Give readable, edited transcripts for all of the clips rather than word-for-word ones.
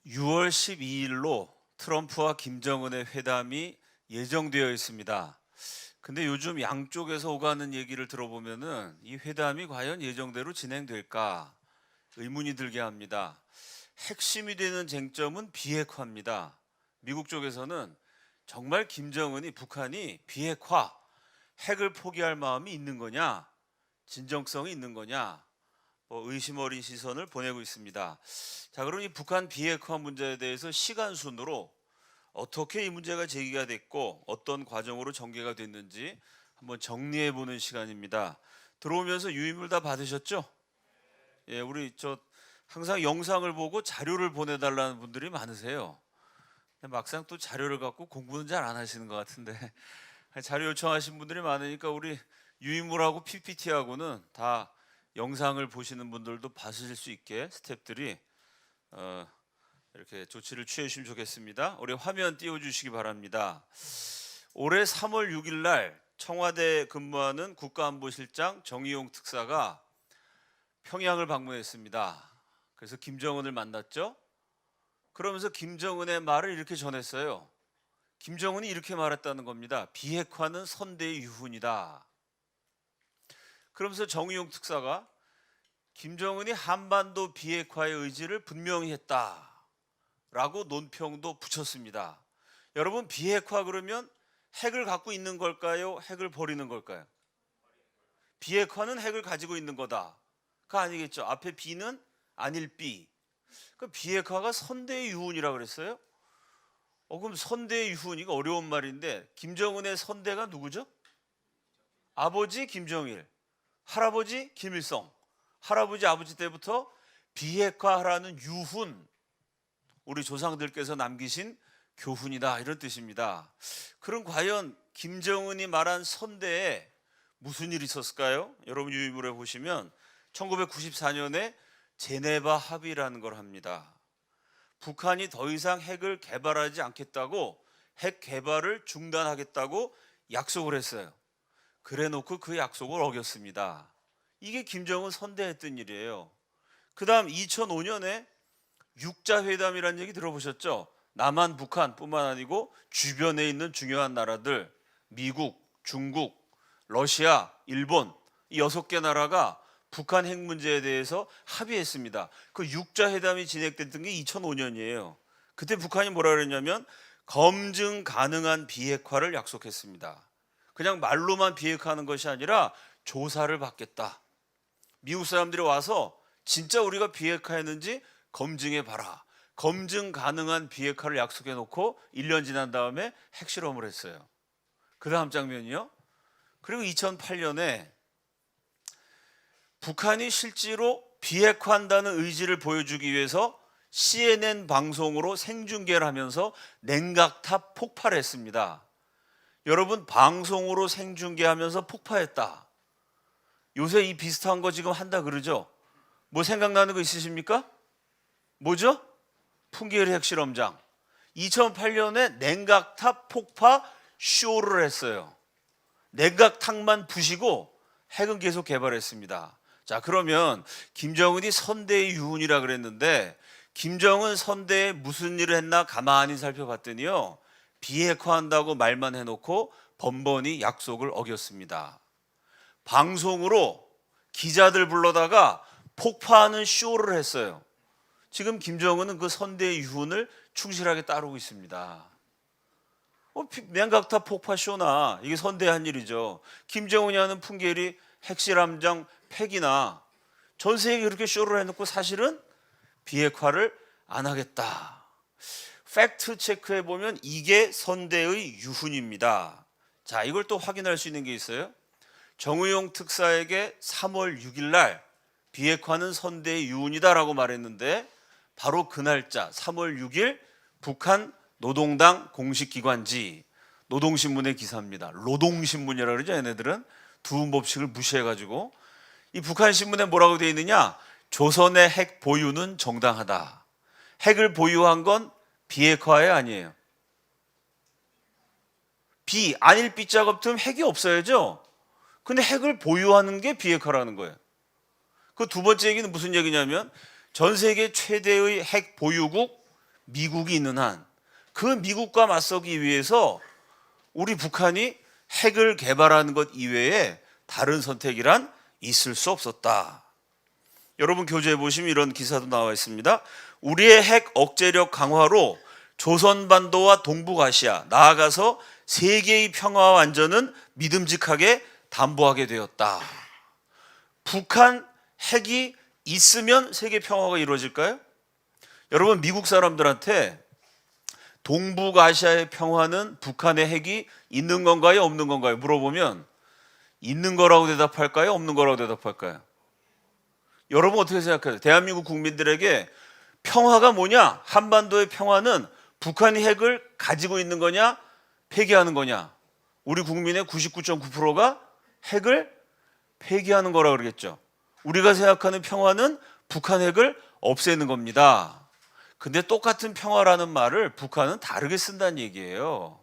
6월 12일로 트럼프와 김정은의 회담이 예정되어 있습니다. 근데 요즘 양쪽에서 오가는 얘기를 들어보면은 이 회담이 과연 예정대로 진행될까 의문이 들게 합니다. 핵심이 되는 쟁점은 비핵화입니다. 미국 쪽에서는 정말 김정은이 북한이 비핵화, 핵을 포기할 마음이 있는 거냐, 진정성이 있는 거냐, 의심 어린 시선을 보내고 있습니다. 자, 그럼 이 북한 비핵화 문제에 대해서 시간 순으로 어떻게 이 문제가 제기가 됐고 어떤 과정으로 전개가 됐는지 한번 정리해 보는 시간입니다. 들어오면서 유인물 다 받으셨죠? 예, 우리 항상 영상을 보고 자료를 보내달라는 분들이 많으세요. 근데 막상 또 자료를 갖고 공부는 잘 안 하시는 것 같은데 자료 요청하신 분들이 많으니까 우리 유인물하고 PPT하고는 다 영상을 보시는 분들도 봐주실 수 있게 스태프들이 이렇게 조치를 취해 주시면 좋겠습니다. 우리 화면 띄워주시기 바랍니다. 올해 3월 6일 날 청와대 근무하는 국가안보실장 정의용 특사가 평양을 방문했습니다. 그래서 김정은을 만났죠. 그러면서 김정은의 말을 이렇게 전했어요. 김정은이 이렇게 말했다는 겁니다. 비핵화는 선대의 유훈이다. 그러면서 정의용 특사가 김정은이 한반도 비핵화의 의지를 분명히 했다라고 논평도 붙였습니다. 여러분, 비핵화 그러면 핵을 갖고 있는 걸까요? 핵을 버리는 걸까요? 비핵화는 핵을 가지고 있는 거다가 아니겠죠. 앞에 B는 아닐 B. 그 비핵화가 선대의 유훈이라고 그랬어요. 그럼 선대의 유훈, 이거 어려운 말인데 김정은의 선대가 누구죠? 아버지 김정일, 할아버지 김일성. 할아버지 아버지 때부터 비핵화하라는 유훈, 우리 조상들께서 남기신 교훈이다, 이런 뜻입니다. 그럼 과연 김정은이 말한 선대에 무슨 일이 있었을까요? 여러분 유인물에 보시면 1994년에 제네바 합의라는 걸 합니다. 북한이 더 이상 핵을 개발하지 않겠다고, 핵 개발을 중단하겠다고 약속을 했어요. 그래 놓고 그 약속을 어겼습니다. 이게 김정은 선대했던 일이에요. 그 다음 2005년에 육자회담이라는 얘기 들어보셨죠? 남한, 북한뿐만 아니고 주변에 있는 중요한 나라들, 미국, 중국, 러시아, 일본, 이 6개 나라가 북한 핵 문제에 대해서 합의했습니다. 그 육자회담이 진행됐던 게 2005년이에요. 그때 북한이 뭐라 그랬냐면 검증 가능한 비핵화를 약속했습니다. 그냥 말로만 비핵화하는 것이 아니라 조사를 받겠다. 미국 사람들이 와서 진짜 우리가 비핵화했는지 검증해 봐라. 검증 가능한 비핵화를 약속해 놓고 1년 지난 다음에 핵실험을 했어요. 그 다음 장면이요. 그리고 2008년에 북한이 실제로 비핵화한다는 의지를 보여주기 위해서 CNN 방송으로 생중계를 하면서 냉각탑 폭발을 했습니다. 여러분, 방송으로 생중계하면서 폭파했다. 요새 이 비슷한 거 지금 한다 그러죠? 뭐 생각나는 거 있으십니까? 뭐죠? 풍계리 핵실험장. 2008년에 냉각탑 폭파 쇼를 했어요. 냉각탑만 부시고 핵은 계속 개발했습니다. 자, 그러면 김정은이 선대의 유훈이라 그랬는데 김정은 선대에 무슨 일을 했나 가만히 살펴봤더니요, 비핵화한다고 말만 해놓고 번번이 약속을 어겼습니다. 방송으로 기자들 불러다가 폭파하는 쇼를 했어요. 지금 김정은은 그 선대의 유훈을 충실하게 따르고 있습니다. 냉각탑 폭파 쇼나 이게 선대한 일이죠. 김정은이 하는 풍계리 핵실험장 폐기나 전 세계에 그렇게 쇼를 해놓고 사실은 비핵화를 안 하겠다. 팩트 체크해 보면 이게 선대의 유훈입니다. 자, 이걸 또 확인할 수 있는 게 있어요. 정의용 특사에게 3월 6일 날 비핵화는 선대의 유훈이다라고 말했는데 바로 그 날짜 3월 6일 북한 노동당 공식 기관지 노동신문의 기사입니다. 노동신문이라고 그러죠. 얘네들은 두 법칙을 무시해가지고 이 북한 신문에 뭐라고 되어 있느냐, 조선의 핵 보유는 정당하다. 핵을 보유한 건 비핵화에 아니에요. 아닐 B자가 없으면 핵이 없어야죠. 근데 핵을 보유하는 게 비핵화라는 거예요. 그 두 번째 얘기는 무슨 얘기냐면 전 세계 최대의 핵 보유국 미국이 있는 한 그 미국과 맞서기 위해서 우리 북한이 핵을 개발하는 것 이외에 다른 선택이란 있을 수 없었다. 여러분 교재에 보시면 이런 기사도 나와 있습니다. 우리의 핵 억제력 강화로 조선반도와 동북아시아, 나아가서 세계의 평화와 안전은 믿음직하게 담보하게 되었다. 북한 핵이 있으면 세계 평화가 이루어질까요? 여러분 미국 사람들한테 동북아시아의 평화는 북한의 핵이 있는 건가요? 없는 건가요? 물어보면 있는 거라고 대답할까요? 없는 거라고 대답할까요? 여러분 어떻게 생각해요? 대한민국 국민들에게 평화가 뭐냐? 한반도의 평화는 북한이 핵을 가지고 있는 거냐? 폐기하는 거냐? 우리 국민의 99.9%가 핵을 폐기하는 거라고 그러겠죠. 우리가 생각하는 평화는 북한 핵을 없애는 겁니다. 근데 똑같은 평화라는 말을 북한은 다르게 쓴다는 얘기예요.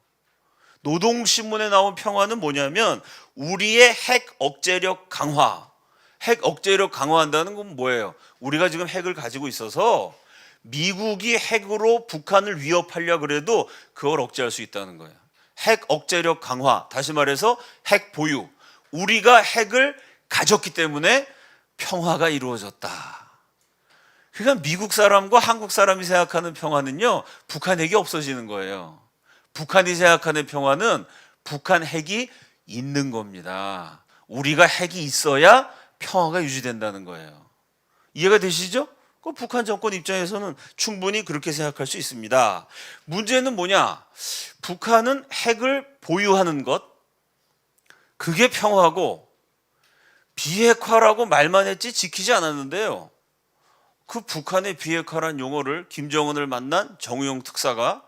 노동신문에 나온 평화는 뭐냐면 우리의 핵 억제력 강화. 핵 억제력 강화한다는 건 뭐예요? 우리가 지금 핵을 가지고 있어서 미국이 핵으로 북한을 위협하려고 그래도 그걸 억제할 수 있다는 거예요. 핵 억제력 강화, 다시 말해서 핵 보유. 우리가 핵을 가졌기 때문에 평화가 이루어졌다. 그러니까 미국 사람과 한국 사람이 생각하는 평화는요, 북한 핵이 없어지는 거예요. 북한이 생각하는 평화는 북한 핵이 있는 겁니다. 우리가 핵이 있어야 평화가 유지된다는 거예요. 이해가 되시죠? 그 북한 정권 입장에서는 충분히 그렇게 생각할 수 있습니다. 문제는 뭐냐? 북한은 핵을 보유하는 것, 그게 평화고 비핵화라고 말만 했지 지키지 않았는데요. 그 북한의 비핵화란 용어를 김정은을 만난 정우영 특사가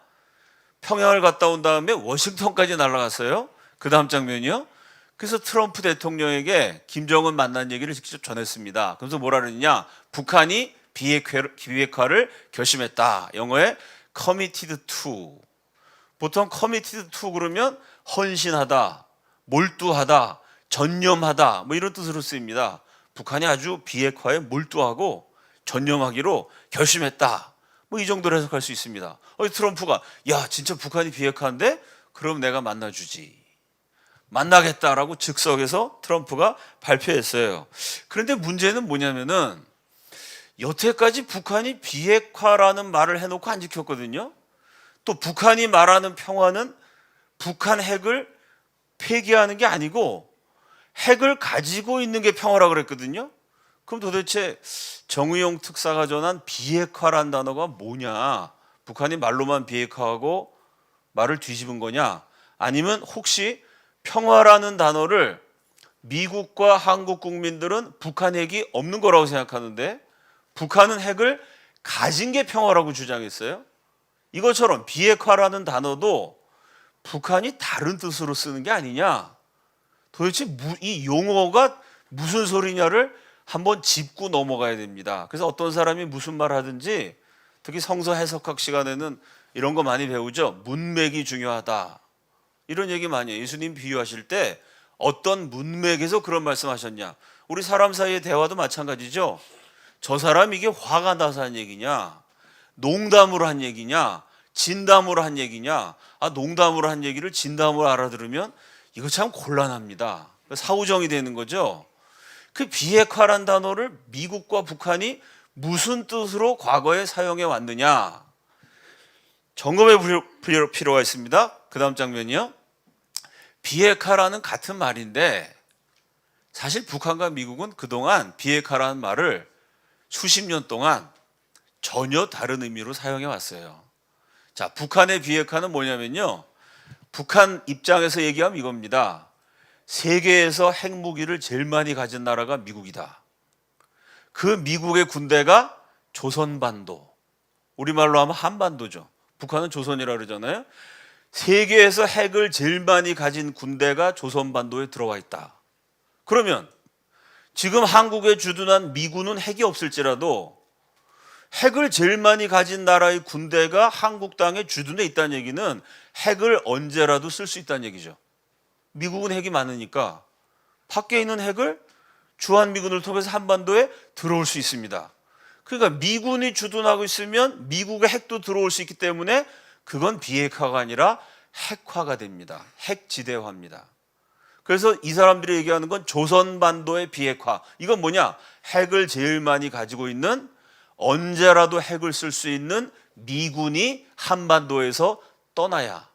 평양을 갔다 온 다음에 워싱턴까지 날아갔어요. 그 다음 장면이요. 그래서 트럼프 대통령에게 김정은 만난 얘기를 직접 전했습니다. 그래서 뭐라 그랬냐? 북한이 비핵화를 결심했다. 영어에 committed to. 보통 committed to 그러면 헌신하다, 몰두하다, 전념하다 뭐 이런 뜻으로 쓰입니다. 북한이 아주 비핵화에 몰두하고 전념하기로 결심했다. 뭐 이 정도로 해석할 수 있습니다. 트럼프가 야 진짜 북한이 비핵화인데 그럼 내가 만나주지. 만나겠다라고 즉석에서 트럼프가 발표했어요. 그런데 문제는 뭐냐면은 여태까지 북한이 비핵화라는 말을 해놓고 안 지켰거든요. 또 북한이 말하는 평화는 북한 핵을 폐기하는 게 아니고 핵을 가지고 있는 게 평화라고 그랬거든요. 그럼 도대체 정의용 특사가 전한 비핵화란 단어가 뭐냐? 북한이 말로만 비핵화하고 말을 뒤집은 거냐? 아니면 혹시 평화라는 단어를 미국과 한국 국민들은 북한 핵이 없는 거라고 생각하는데 북한은 핵을 가진 게 평화라고 주장했어요? 이것처럼 비핵화라는 단어도 북한이 다른 뜻으로 쓰는 게 아니냐? 도대체 이 용어가 무슨 소리냐를 한번 짚고 넘어가야 됩니다. 그래서 어떤 사람이 무슨 말 하든지 특히 성서 해석학 시간에는 이런 거 많이 배우죠. 문맥이 중요하다. 이런 얘기 많이 해요. 예수님 비유하실 때 어떤 문맥에서 그런 말씀하셨냐. 우리 사람 사이의 대화도 마찬가지죠. 저 사람 이게 화가 나서 한 얘기냐, 농담으로 한 얘기냐, 진담으로 한 얘기냐. 농담으로 한 얘기를 진담으로 알아들으면 이거 참 곤란합니다. 사후정이 되는 거죠. 그 비핵화란 단어를 미국과 북한이 무슨 뜻으로 과거에 사용해 왔느냐. 점검해 볼 필요가 있습니다. 그 다음 장면이요. 비핵화라는 같은 말인데 사실 북한과 미국은 그동안 비핵화라는 말을 수십 년 동안 전혀 다른 의미로 사용해 왔어요. 자, 북한의 비핵화는 뭐냐면요. 북한 입장에서 얘기하면 이겁니다. 세계에서 핵무기를 제일 많이 가진 나라가 미국이다. 그 미국의 군대가 조선반도. 우리말로 하면 한반도죠. 북한은 조선이라고 그러잖아요. 세계에서 핵을 제일 많이 가진 군대가 조선반도에 들어와 있다. 그러면 지금 한국에 주둔한 미군은 핵이 없을지라도 핵을 제일 많이 가진 나라의 군대가 한국 땅에 주둔해 있다는 얘기는 핵을 언제라도 쓸 수 있다는 얘기죠. 미국은 핵이 많으니까 밖에 있는 핵을 주한미군을 통해서 한반도에 들어올 수 있습니다. 그러니까 미군이 주둔하고 있으면 미국의 핵도 들어올 수 있기 때문에 그건 비핵화가 아니라 핵화가 됩니다. 핵지대화입니다. 그래서 이 사람들이 얘기하는 건 조선반도의 비핵화. 이건 뭐냐? 핵을 제일 많이 가지고 있는, 언제라도 핵을 쓸 수 있는 미군이 한반도에서 떠나야,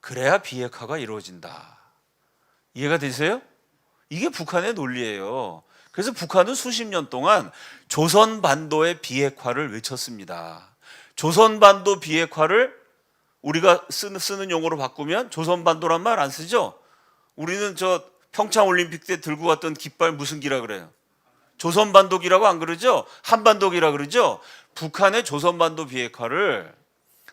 그래야 비핵화가 이루어진다. 이해가 되세요? 이게 북한의 논리예요. 그래서 북한은 수십 년 동안 조선반도의 비핵화를 외쳤습니다. 조선반도 비핵화를 우리가 쓰는 용어로 바꾸면 조선반도란 말 안 쓰죠? 우리는 저 평창올림픽 때 들고 갔던 깃발 무슨 기라 그래요? 조선반도기라고 안 그러죠? 한반도기라 그러죠? 북한의 조선반도 비핵화를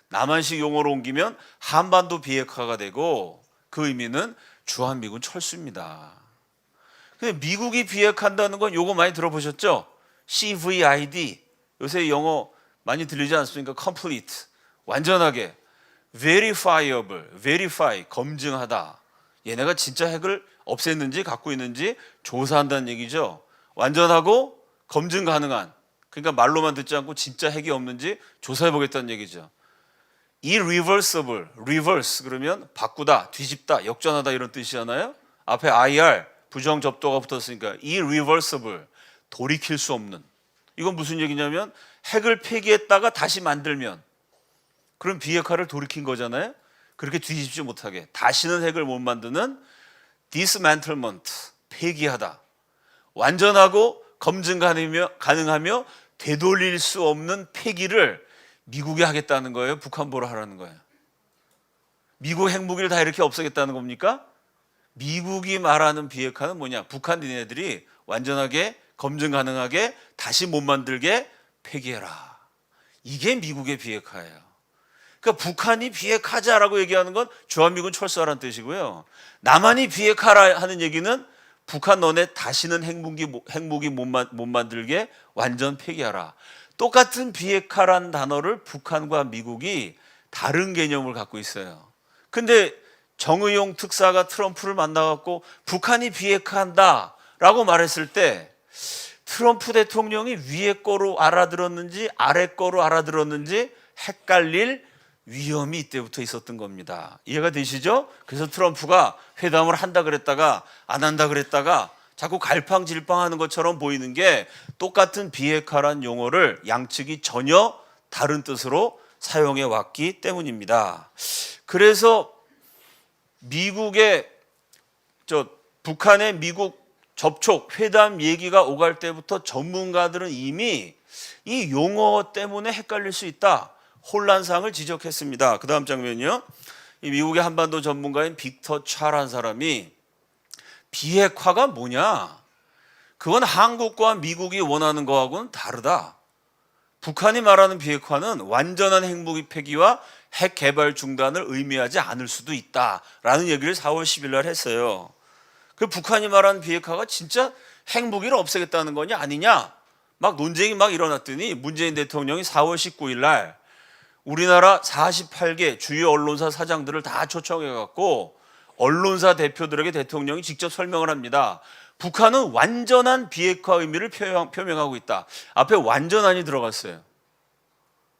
남한식 용어로 옮기면 한반도 비핵화가 되고, 그 의미는 주한미군 철수입니다. 근데 미국이 비핵화한다는 건 요거 많이 들어보셨죠? CVID. 요새 영어 많이 들리지 않습니까? complete. 완전하게. verifiable. verify. 검증하다. 얘네가 진짜 핵을 없앴는지 갖고 있는지 조사한다는 얘기죠. 완전하고 검증 가능한. 그러니까 말로만 듣지 않고 진짜 핵이 없는지 조사해 보겠다는 얘기죠. irreversible. reverse 그러면 바꾸다, 뒤집다, 역전하다 이런 뜻이잖아요. 앞에 IR 부정 접두가 붙었으니까 irreversible. 돌이킬 수 없는. 이건 무슨 얘기냐면 핵을 폐기했다가 다시 만들면, 그럼 비핵화를 돌이킨 거잖아요. 그렇게 뒤집지 못하게 다시는 핵을 못 만드는 dismantlement, 폐기하다. 완전하고 검증 가능하며 되돌릴 수 없는 폐기를 미국이 하겠다는 거예요? 북한보로 하라는 거예요? 미국 핵무기를 다 이렇게 없애겠다는 겁니까? 미국이 말하는 비핵화는 뭐냐? 북한 니네들이 완전하게 검증 가능하게 다시 못 만들게 폐기해라. 이게 미국의 비핵화예요. 그러니까 북한이 비핵화하자라고 얘기하는 건 주한미군 철수하라는 뜻이고요. 남한이 비핵화라 하는 얘기는 북한 너네 다시는 핵무기 못 만들게 완전 폐기하라. 똑같은 비핵화란 단어를 북한과 미국이 다른 개념을 갖고 있어요. 근데 정의용 특사가 트럼프를 만나갖고 북한이 비핵화한다라고 말했을 때 트럼프 대통령이 위에 거로 알아들었는지 아래 거로 알아들었는지 헷갈릴 위험이 이때부터 있었던 겁니다. 이해가 되시죠? 그래서 트럼프가 회담을 한다 그랬다가 안 한다 그랬다가 자꾸 갈팡질팡하는 것처럼 보이는 게 똑같은 비핵화란 용어를 양측이 전혀 다른 뜻으로 사용해 왔기 때문입니다. 그래서 북한의 미국 접촉, 회담 얘기가 오갈 때부터 전문가들은 이미 이 용어 때문에 헷갈릴 수 있다. 혼란상을 지적했습니다. 그 다음 장면이요. 이 미국의 한반도 전문가인 빅터 차라는 사람이 비핵화가 뭐냐? 그건 한국과 미국이 원하는 거하고는 다르다. 북한이 말하는 비핵화는 완전한 핵무기 폐기와 핵 개발 중단을 의미하지 않을 수도 있다라는 얘기를 4월 10일 날 했어요. 그 북한이 말하는 비핵화가 진짜 핵무기를 없애겠다는 거냐 아니냐? 막 논쟁이 막 일어났더니 문재인 대통령이 4월 19일 날 우리나라 48개 주요 언론사 사장들을 다 초청해 갖고 언론사 대표들에게 대통령이 직접 설명을 합니다. 북한은 완전한 비핵화 의미를 표명하고 있다. 앞에 완전한이 들어갔어요.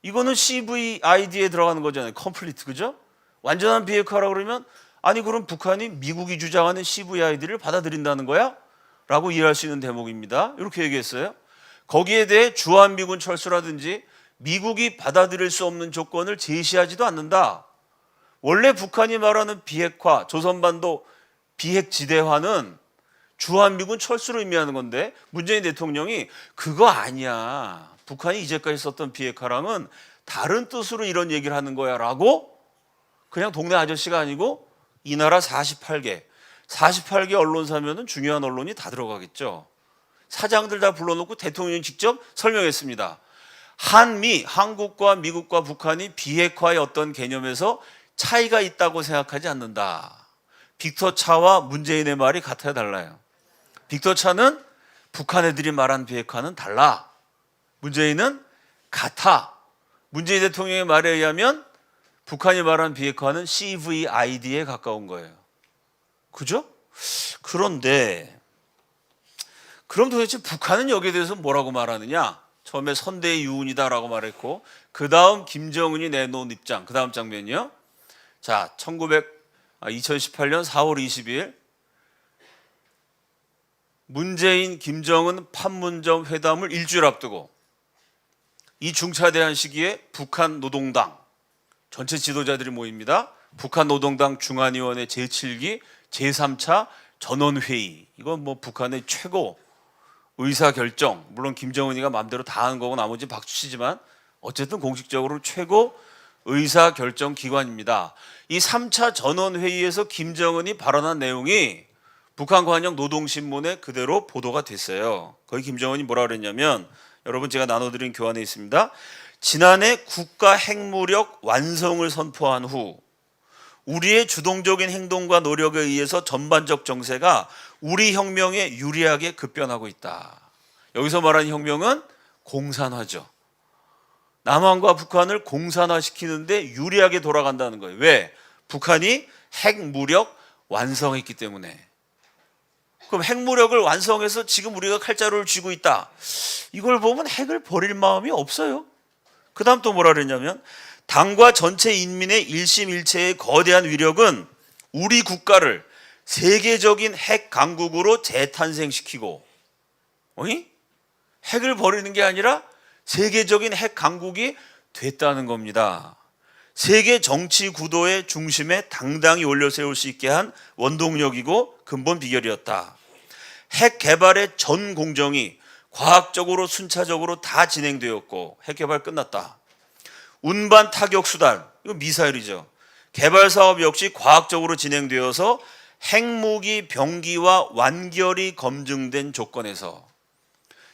이거는 CVID에 들어가는 거잖아요. complete, 그죠? 완전한 비핵화라고 그러면 아니 그럼 북한이 미국이 주장하는 CVID를 받아들인다는 거야? 라고 이해할 수 있는 대목입니다. 이렇게 얘기했어요. 거기에 대해 주한미군 철수라든지 미국이 받아들일 수 없는 조건을 제시하지도 않는다. 원래 북한이 말하는 비핵화, 조선반도 비핵지대화는 주한미군 철수를 의미하는 건데 문재인 대통령이 그거 아니야. 북한이 이제까지 썼던 비핵화랑은 다른 뜻으로 이런 얘기를 하는 거야 라고 그냥 동네 아저씨가 아니고 이 나라 48개 언론사면은 중요한 언론이 다 들어가겠죠. 사장들 다 불러놓고 대통령이 직접 설명했습니다. 한국과 미국과 북한이 비핵화의 어떤 개념에서 차이가 있다고 생각하지 않는다. 빅터 차와 문재인의 말이 같아야 달라요. 빅터 차는 북한 애들이 말한 비핵화는 달라. 문재인은 같아. 문재인 대통령의 말에 의하면 북한이 말한 비핵화는 CVID에 가까운 거예요. 그죠? 그런데 그럼 도대체 북한은 여기에 대해서 뭐라고 말하느냐? 처음에 선대의 유운이다라고 말했고, 그 다음 김정은이 내놓은 입장, 그 다음 장면이요. 자, 2018년 4월 20일 문재인, 김정은 판문점 회담을 일주일 앞두고 이 중차대한 시기에 북한 노동당 전체 지도자들이 모입니다. 북한 노동당 중앙위원회 제7기 제3차 전원회의. 이건 뭐 북한의 최고 의사결정, 물론 김정은이가 마음대로 다 하는 거고 나머지 박수치지만 어쨌든 공식적으로 최고 의사결정 기관입니다. 이 3차 전원회의에서 김정은이 발언한 내용이 북한 관영 노동신문에 그대로 보도가 됐어요. 거기 김정은이 뭐라 그랬냐면, 여러분 제가 나눠드린 교환에 있습니다. 지난해 국가 핵무력 완성을 선포한 후 우리의 주동적인 행동과 노력에 의해서 전반적 정세가 우리 혁명에 유리하게 급변하고 있다. 여기서 말하는 혁명은 공산화죠. 남한과 북한을 공산화시키는데 유리하게 돌아간다는 거예요. 왜? 북한이 핵무력 완성했기 때문에. 그럼 핵무력을 완성해서 지금 우리가 칼자루를 쥐고 있다. 이걸 보면 핵을 버릴 마음이 없어요. 그 다음 또 뭐라 그랬냐면, 당과 전체 인민의 일심일체의 거대한 위력은 우리 국가를 세계적인 핵 강국으로 재탄생시키고, 핵을 버리는 게 아니라 세계적인 핵 강국이 됐다는 겁니다. 세계 정치 구도의 중심에 당당히 올려 세울 수 있게 한 원동력이고 근본 비결이었다. 핵 개발의 전 공정이 과학적으로 순차적으로 다 진행되었고, 핵 개발 끝났다. 운반 타격 수단, 이거 미사일이죠. 개발 사업 역시 과학적으로 진행되어서 핵무기 병기와 완결이 검증된 조건에서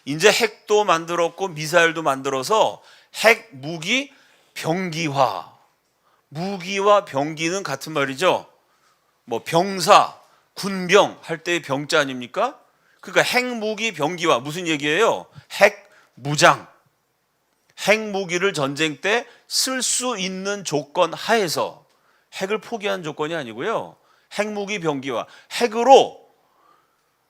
이제 핵도 만들었고 미사일도 만들어서 핵무기 병기화. 무기와 병기는 같은 말이죠. 뭐 병사, 군병 할 때의 병자 아닙니까? 그러니까 핵무기 병기화 무슨 얘기예요? 핵무장. 핵무기를 전쟁 때 쓸 수 있는 조건 하에서, 핵을 포기한 조건이 아니고요. 핵무기 병기화. 핵으로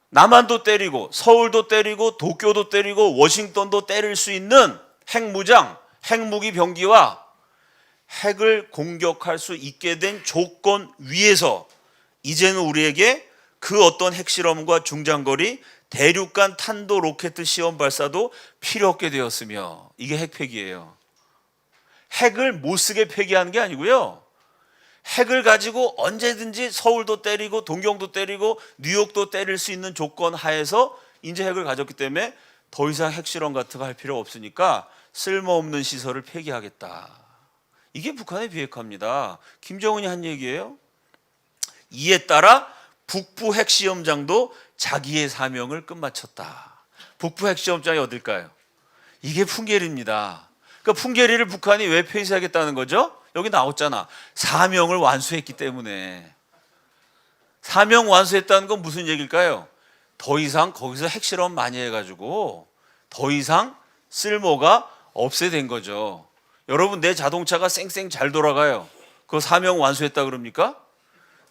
남한도 때리고 서울도 때리고 도쿄도 때리고 워싱턴도 때릴 수 있는 핵무장, 핵무기 병기화, 핵을 공격할 수 있게 된 조건 위에서 이제는 우리에게 그 어떤 핵실험과 중장거리 대륙간 탄도 로켓 시험 발사도 필요 없게 되었으며, 이게 핵폐기예요. 핵을 못 쓰게 폐기하는 게 아니고요. 핵을 가지고 언제든지 서울도 때리고 동경도 때리고 뉴욕도 때릴 수 있는 조건 하에서 이제 핵을 가졌기 때문에 더 이상 핵실험 같은 거 할 필요 없으니까 쓸모없는 시설을 폐기하겠다. 이게 북한의 비핵화입니다. 김정은이 한 얘기예요. 이에 따라 북부 핵시험장도 자기의 사명을 끝마쳤다. 북부 핵시험장이 어딜까요? 이게 풍계리입니다. 그러니까 풍계리를 북한이 왜 폐쇄하겠다는 거죠? 여기 나왔잖아. 사명을 완수했기 때문에. 사명 완수했다는 건 무슨 얘기일까요? 더 이상 거기서 핵실험 많이 해가지고 더 이상 쓸모가 없애 된 거죠. 여러분, 내 자동차가 쌩쌩 잘 돌아가요. 그거 사명 완수했다 그럽니까?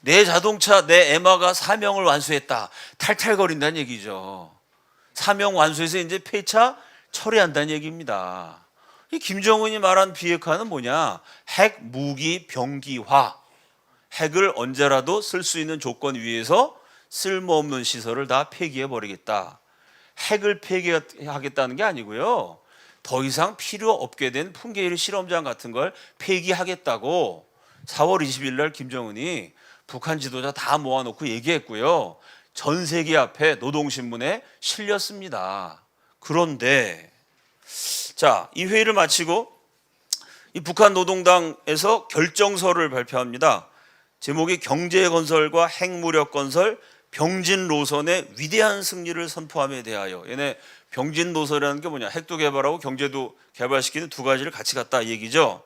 내 자동차, 내 에마가 사명을 완수했다. 탈탈거린다는 얘기죠. 사명 완수해서 이제 폐차 처리한다는 얘기입니다. 이 김정은이 말한 비핵화는 뭐냐? 핵 무기 병기화. 핵을 언제라도 쓸 수 있는 조건 위에서 쓸모없는 시설을 다 폐기해버리겠다. 핵을 폐기하겠다는 게 아니고요. 더 이상 필요 없게 된 풍계리 실험장 같은 걸 폐기하겠다고 4월 20일 날 김정은이 북한 지도자 다 모아놓고 얘기했고요. 전 세계 앞에 노동신문에 실렸습니다. 그런데 자, 이 회의를 마치고 이 북한 노동당에서 결정서를 발표합니다. 제목이 경제건설과 핵무력 건설 병진 노선의 위대한 승리를 선포함에 대하여. 얘네 병진 노선이라는 게 뭐냐? 핵도 개발하고 경제도 개발시키는 두 가지를 같이 갖다 이 얘기죠.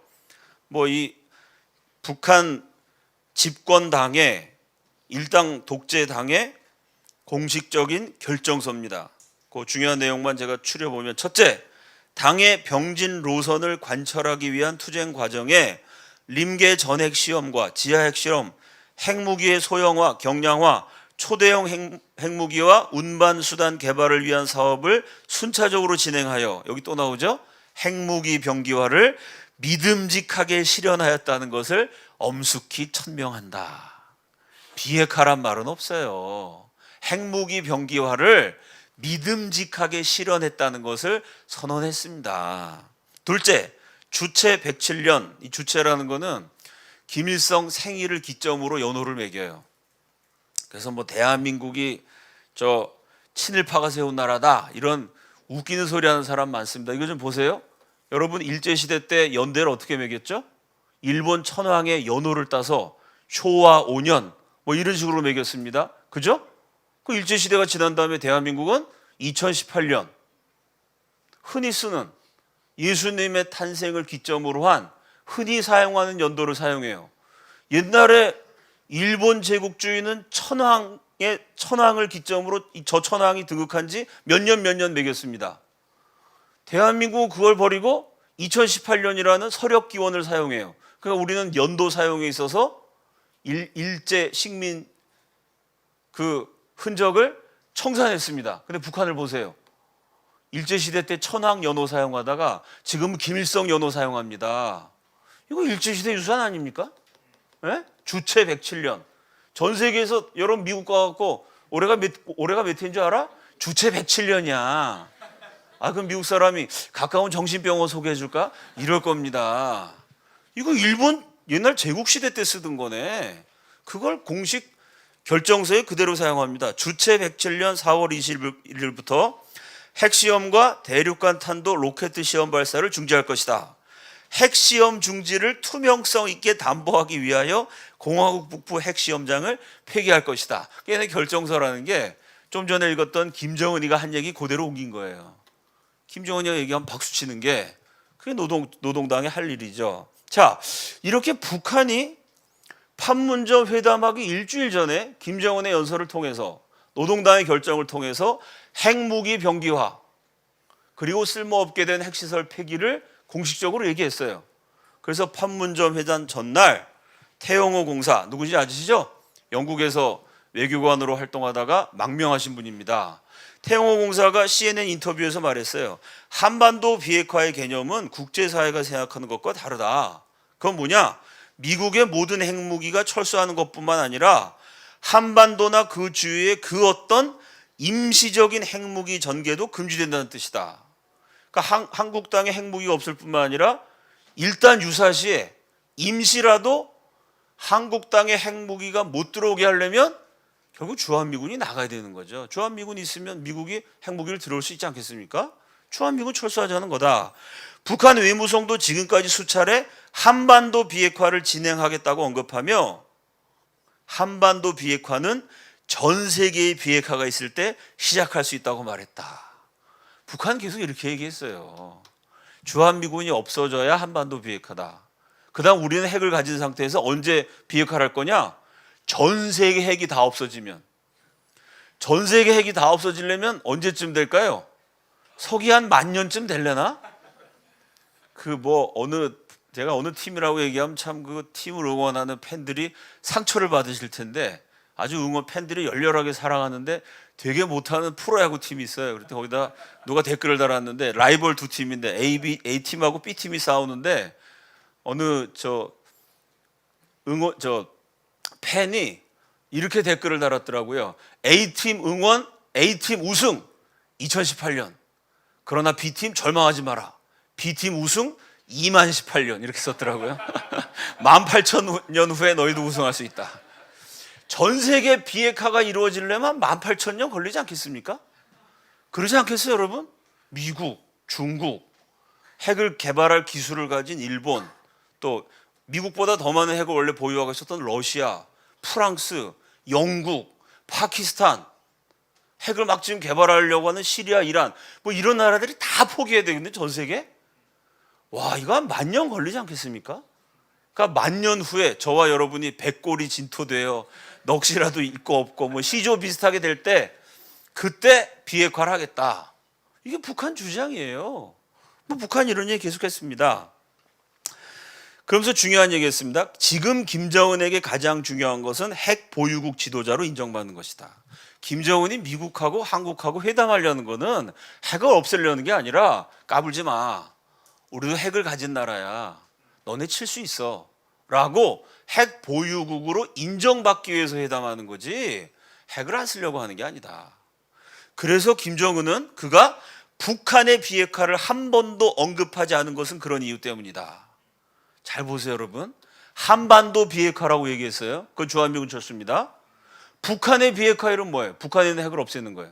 뭐 이 북한 집권당의 일당 독재당의 공식적인 결정서입니다. 그 중요한 내용만 제가 추려보면, 첫째, 당의 병진 노선을 관철하기 위한 투쟁 과정에 림계 전핵 시험과 지하 핵 실험, 핵무기의 소형화, 경량화, 초대형 핵무기와 운반 수단 개발을 위한 사업을 순차적으로 진행하여, 여기 또 나오죠, 핵무기 병기화를 믿음직하게 실현하였다는 것을 엄숙히 천명한다. 비핵화란 말은 없어요. 핵무기 병기화를 믿음직하게 실현했다는 것을 선언했습니다. 둘째, 주체 107년. 이 주체라는 거는 김일성 생일을 기점으로 연호를 매겨요. 그래서 뭐 대한민국이 저 친일파가 세운 나라다, 이런 웃기는 소리 하는 사람 많습니다. 이거 좀 보세요. 여러분, 일제시대 때 연대를 어떻게 매겼죠? 일본 천황의 연호를 따서 쇼와 5년 뭐 이런 식으로 매겼습니다. 그죠? 그 일제시대가 지난 다음에 대한민국은 2018년 흔히 쓰는 예수님의 탄생을 기점으로 한 흔히 사용하는 연도를 사용해요. 옛날에 일본 제국주의는 천황을 기점으로 저 천황이 등극한 지 몇 년 매겼습니다. 대한민국은 그걸 버리고 2018년이라는 서력 기원을 사용해요. 그러니까 우리는 연도 사용에 있어서 일제 식민 그 흔적을 청산했습니다. 근데 북한을 보세요. 일제시대 때 천황 연호 사용하다가 지금 김일성 연호 사용합니다. 이거 일제시대 유산 아닙니까? 네? 주체 107년. 전 세계에서 여러분 미국 가갖고 올해가 몇 해인 줄 알아? 주체 107년이야. 아, 그럼 미국 사람이 가까운 정신병원 소개해 줄까? 이럴 겁니다. 이거 일본 옛날 제국시대 때 쓰던 거네. 그걸 공식 결정서에 그대로 사용합니다. 주체 107년 4월 21일부터 핵시험과 대륙간 탄도 로켓 시험 발사를 중지할 것이다. 핵시험 중지를 투명성 있게 담보하기 위하여 공화국 북부 핵시험장을 폐기할 것이다. 걔네 결정서라는 게 좀 전에 읽었던 김정은이가 한 얘기 그대로 옮긴 거예요. 김정은이가 얘기하면 박수 치는 게 그게 노동당의 할 일이죠. 자, 이렇게 북한이 판문점 회담하기 일주일 전에 김정은의 연설을 통해서, 노동당의 결정을 통해서 핵무기 병기화 그리고 쓸모없게 된 핵시설 폐기를 공식적으로 얘기했어요. 그래서 판문점 회담 전날 태영호 공사, 누구지 아시죠? 영국에서 외교관으로 활동하다가 망명하신 분입니다. 태영호 공사가 CNN 인터뷰에서 말했어요. 한반도 비핵화의 개념은 국제사회가 생각하는 것과 다르다. 그건 뭐냐? 미국의 모든 핵무기가 철수하는 것뿐만 아니라 한반도나 그 주위의 그 어떤 임시적인 핵무기 전개도 금지된다는 뜻이다. 그러니까 한국 땅에 핵무기가 없을 뿐만 아니라 일단 유사시에 임시라도 한국 땅에 핵무기가 못 들어오게 하려면 결국 주한미군이 나가야 되는 거죠. 주한미군이 있으면 미국이 핵무기를 들어올 수 있지 않겠습니까? 주한미군 철수하자는 거다. 북한 외무성도 지금까지 수차례 한반도 비핵화를 진행하겠다고 언급하며 한반도 비핵화는 전 세계의 비핵화가 있을 때 시작할 수 있다고 말했다. 북한은 계속 이렇게 얘기했어요. 주한미군이 없어져야 한반도 비핵화다. 그 다음 우리는 핵을 가진 상태에서 언제 비핵화를 할 거냐? 전 세계 핵이 다 없어지면. 전 세계 핵이 다 없어지려면 언제쯤 될까요? 서기 한 10,000년쯤 되려나? 제가 어느 팀이라고 얘기하면 참 그 팀을 응원하는 팬들이 상처를 받으실 텐데, 아주 팬들이 열렬하게 사랑하는데 되게 못하는 프로야구 팀이 있어요. 그랬더니 거기다 누가 댓글을 달았는데, 라이벌 두 팀인데 A팀하고 B팀이 싸우는데 어느 팬이 이렇게 댓글을 달았더라고요. A팀 응원, A팀 우승 2018년. 그러나 B팀 절망하지 마라. B팀 우승 2018년 이렇게 썼더라고요. 18,000년 후에 너희도 우승할 수 있다. 전 세계 비핵화가 이루어지려면 18,000년 걸리지 않겠습니까? 그러지 않겠어요, 여러분? 미국, 중국, 핵을 개발할 기술을 가진 일본, 또 미국보다 더 많은 핵을 원래 보유하고 있었던 러시아, 프랑스, 영국, 파키스탄, 핵을 막 지금 개발하려고 하는 시리아, 이란, 뭐 이런 나라들이 다 포기해야 되겠는데, 전 세계? 와, 이거 한 10,000년 걸리지 않겠습니까? 그러니까 10,000년 후에 저와 여러분이 백골이 진토되어 넋이라도 있고 없고 뭐 시조 비슷하게 될 때, 그때 비핵화를 하겠다. 이게 북한 주장이에요. 뭐 북한이 이런 얘기 계속했습니다. 그러면서 중요한 얘기했습니다. 지금 김정은에게 가장 중요한 것은 핵 보유국 지도자로 인정받는 것이다. 김정은이 미국하고 한국하고 회담하려는 거는 핵을 없애려는 게 아니라 까불지 마. 우리도 핵을 가진 나라야. 너네 칠 수 있어. 라고 핵 보유국으로 인정받기 위해서 회담하는 거지 핵을 안 쓰려고 하는 게 아니다. 그래서 김정은은 그가 북한의 비핵화를 한 번도 언급하지 않은 것은 그런 이유 때문이다. 잘 보세요, 여러분. 한반도 비핵화라고 얘기했어요. 그건 주한미군 철수입니다. 북한의 비핵화는 뭐예요? 북한에 있는 핵을 없애는 거예요.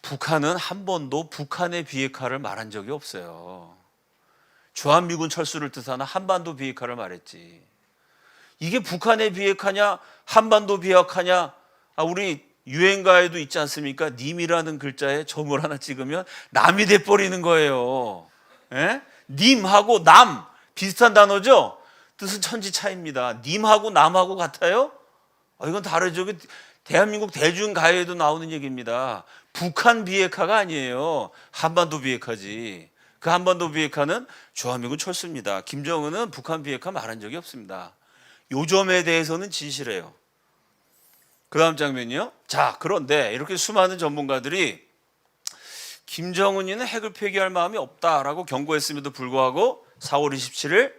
북한은 한 번도 북한의 비핵화를 말한 적이 없어요. 주한미군 철수를 뜻하는 한반도 비핵화를 말했지. 이게 북한의 비핵화냐 한반도 비핵화냐. 우리 유행가에도 있지 않습니까? 님이라는 글자에 점을 하나 찍으면 남이 돼버리는 거예요. 예? 님하고 남 비슷한 단어죠? 뜻은 천지 차이입니다. 님하고 남하고 같아요? 이건 다르죠. 대한민국 대중가요에도 나오는 얘기입니다. 북한 비핵화가 아니에요. 한반도 비핵화지. 그 한반도 비핵화는 주한미군 철수입니다. 김정은은 북한 비핵화 말한 적이 없습니다. 요 점에 대해서는 진실해요. 그 다음 장면이요. 자, 그런데 이렇게 수많은 전문가들이 김정은이는 핵을 폐기할 마음이 없다라고 경고했음에도 불구하고 4월 27일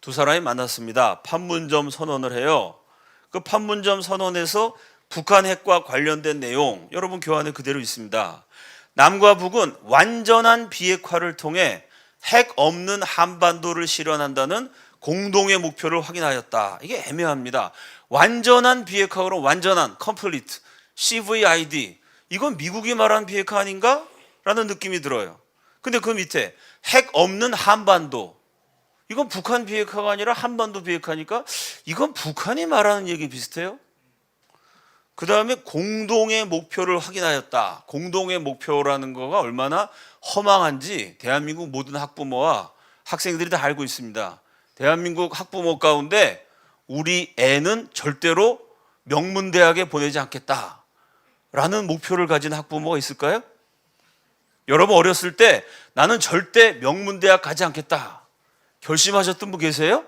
두 사람이 만났습니다. 판문점 선언을 해요. 그 판문점 선언에서 북한 핵과 관련된 내용 여러분 교환에 그대로 있습니다. 남과 북은 완전한 비핵화를 통해 핵 없는 한반도를 실현한다는 공동의 목표를 확인하였다. 이게 애매합니다. 완전한 비핵화로 완전한 complete CVID 이건 미국이 말한 비핵화 아닌가? 라는 느낌이 들어요. 근데 그 밑에 핵 없는 한반도 이건 북한 비핵화가 아니라 한반도 비핵화니까 이건 북한이 말하는 얘기 비슷해요. 그 다음에 공동의 목표를 확인하였다. 공동의 목표라는 거가 얼마나 허망한지 대한민국 모든 학부모와 학생들이 다 알고 있습니다. 대한민국 학부모 가운데 우리 애는 절대로 명문대학에 보내지 않겠다라는 목표를 가진 학부모가 있을까요? 여러분 어렸을 때 나는 절대 명문대학 가지 않겠다 결심하셨던 분 계세요?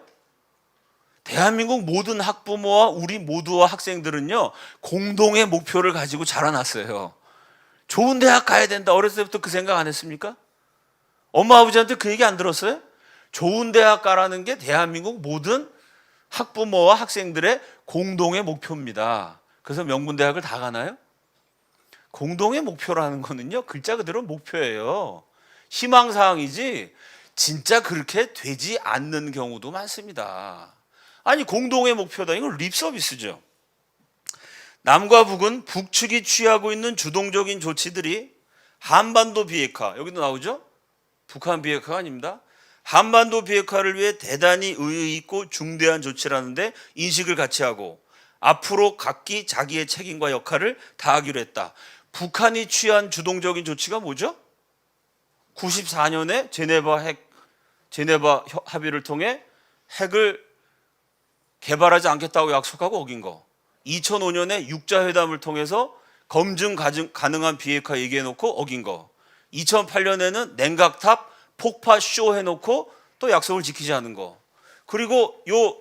대한민국 모든 학부모와 우리 모두와 학생들은요 공동의 목표를 가지고 자라났어요. 좋은 대학 가야 된다. 어렸을 때부터 그 생각 안 했습니까? 엄마 아버지한테 그 얘기 안 들었어요? 좋은 대학 가라는 게 대한민국 모든 학부모와 학생들의 공동의 목표입니다. 그래서 명문대학을 다 가나요? 공동의 목표라는 거는요 글자 그대로 목표예요. 희망사항이지 진짜 그렇게 되지 않는 경우도 많습니다. 아니 공동의 목표다. 이건 립서비스죠. 남과 북은 북측이 취하고 있는 주동적인 조치들이 한반도 비핵화 여기도 나오죠? 북한 비핵화가 아닙니다. 한반도 비핵화를 위해 대단히 의의 있고 중대한 조치라는데 인식을 같이 하고 앞으로 각기 자기의 책임과 역할을 다하기로 했다. 북한이 취한 주동적인 조치가 뭐죠? 94년에 제네바 합의를 통해 핵을 개발하지 않겠다고 약속하고 어긴 거. 2005년에 육자회담을 통해서 검증 가능한 비핵화 얘기해놓고 어긴 거. 2008년에는 냉각탑 폭파 쇼 해놓고 또 약속을 지키지 않은 거. 그리고 요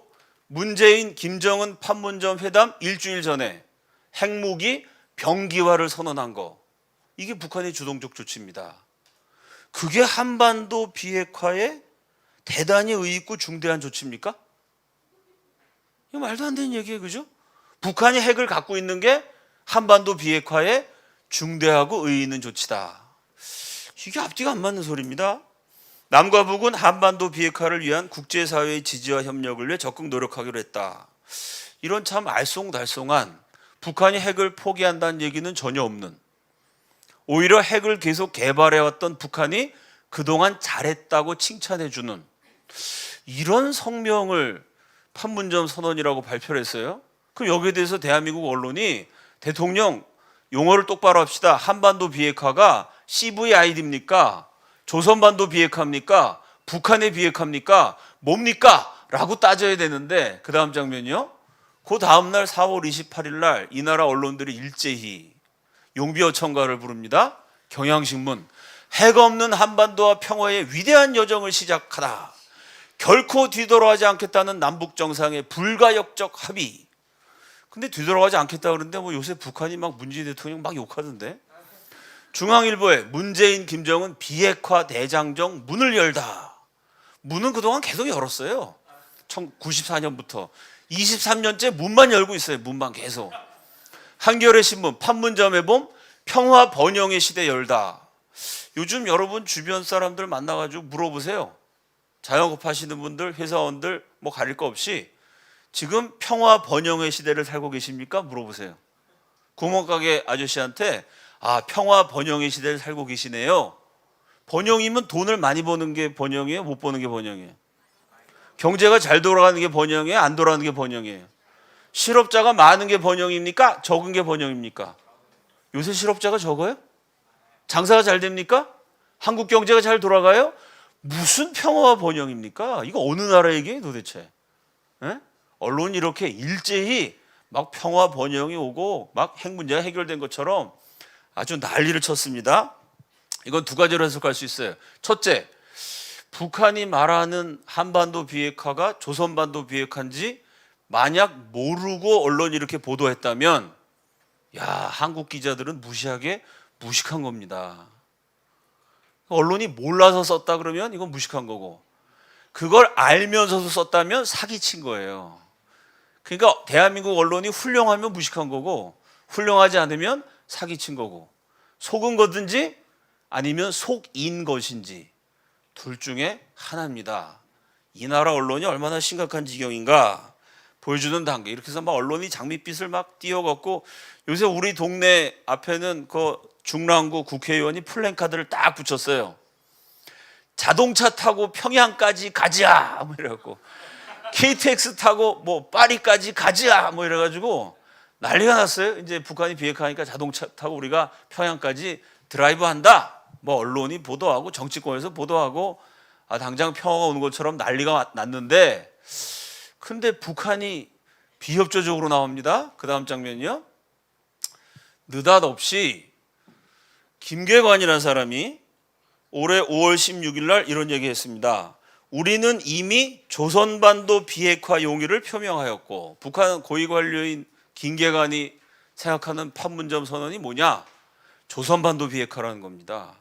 문재인 김정은 판문점 회담 일주일 전에 핵무기 병기화를 선언한 거. 이게 북한의 주동적 조치입니다. 그게 한반도 비핵화에 대단히 의의 있고 중대한 조치입니까? 이거 말도 안 되는 얘기예요. 그죠? 북한이 핵을 갖고 있는 게 한반도 비핵화에 중대하고 의의 있는 조치다. 이게 앞뒤가 안 맞는 소리입니다. 남과 북은 한반도 비핵화를 위한 국제사회의 지지와 협력을 위해 적극 노력하기로 했다. 이런 참 알쏭달쏭한 북한이 핵을 포기한다는 얘기는 전혀 없는, 오히려 핵을 계속 개발해왔던 북한이 그동안 잘했다고 칭찬해주는 이런 성명을 판문점 선언이라고 발표를 했어요. 그럼 여기에 대해서 대한민국 언론이 대통령 용어를 똑바로 합시다. 한반도 비핵화가 CVID입니까? 조선반도 비핵화입니까? 북한의 비핵화입니까? 뭡니까? 라고 따져야 되는데 그 다음 장면이요. 그 다음날 4월 28일 날 이 나라 언론들이 일제히 용비어 청가를 부릅니다. 경향신문 핵 없는 한반도와 평화의 위대한 여정을 시작하다. 결코 뒤돌아가지 않겠다는 남북 정상의 불가역적 합의. 근데 뒤돌아가지 않겠다 그러는데 뭐 요새 북한이 막 문재인 대통령 막 욕하던데. 중앙일보에 문재인, 김정은 비핵화 대장정 문을 열다. 문은 그동안 계속 열었어요. 1994년부터 23년째 문만 열고 있어요. 문만 계속. 한겨레 신문 판문점에 봄 평화 번영의 시대 열다. 요즘 여러분 주변 사람들 만나가지고 물어보세요. 자영업 하시는 분들, 회사원들 뭐 가릴 거 없이 지금 평화 번영의 시대를 살고 계십니까? 물어보세요. 구멍가게 아저씨한테 평화 번영의 시대를 살고 계시네요. 번영이면 돈을 많이 버는 게 번영이에요? 못 버는 게 번영이에요? 경제가 잘 돌아가는 게 번영이에요? 안 돌아가는 게 번영이에요? 실업자가 많은 게 번영입니까? 적은 게 번영입니까? 요새 실업자가 적어요? 장사가 잘 됩니까? 한국 경제가 잘 돌아가요? 무슨 평화와 번영입니까? 이거 어느 나라 얘기예요 도대체? 에? 언론이 이렇게 일제히 막 평화 번영이 오고 막 핵 문제가 해결된 것처럼 아주 난리를 쳤습니다. 이건 두 가지로 해석할 수 있어요. 첫째, 북한이 말하는 한반도 비핵화가 조선반도 비핵화인지 만약 모르고 언론이 이렇게 보도했다면 한국 기자들은 무식한 겁니다. 언론이 몰라서 썼다 그러면 이건 무식한 거고, 그걸 알면서도 썼다면 사기친 거예요. 그러니까 대한민국 언론이 훌륭하면 무식한 거고 훌륭하지 않으면 사기친 거고, 속은 거든지 아니면 속인 것인지 둘 중에 하나입니다. 이 나라 언론이 얼마나 심각한 지경인가 보여주는 단계. 이렇게 해서 막 언론이 장밋빛을 막 띄워갖고 요새 우리 동네 앞에는 그 중랑구 국회의원이 플랜카드를 딱 붙였어요. 자동차 타고 평양까지 가자 뭐 이래갖고, KTX 타고 뭐 파리까지 가자 뭐 이래가지고 난리가 났어요. 이제 북한이 비핵화하니까 자동차 타고 우리가 평양까지 드라이브 한다. 뭐 언론이 보도하고 정치권에서 보도하고 당장 평화가 오는 것처럼 난리가 났는데, 근데 북한이 비협조적으로 나옵니다. 그 다음 장면이요. 느닷없이 김계관이라는 사람이 올해 5월 16일 날 이런 얘기했습니다. 우리는 이미 조선반도 비핵화 용의를 표명하였고, 북한 고위 관료인 김계관이 생각하는 판문점 선언이 뭐냐? 조선반도 비핵화라는 겁니다.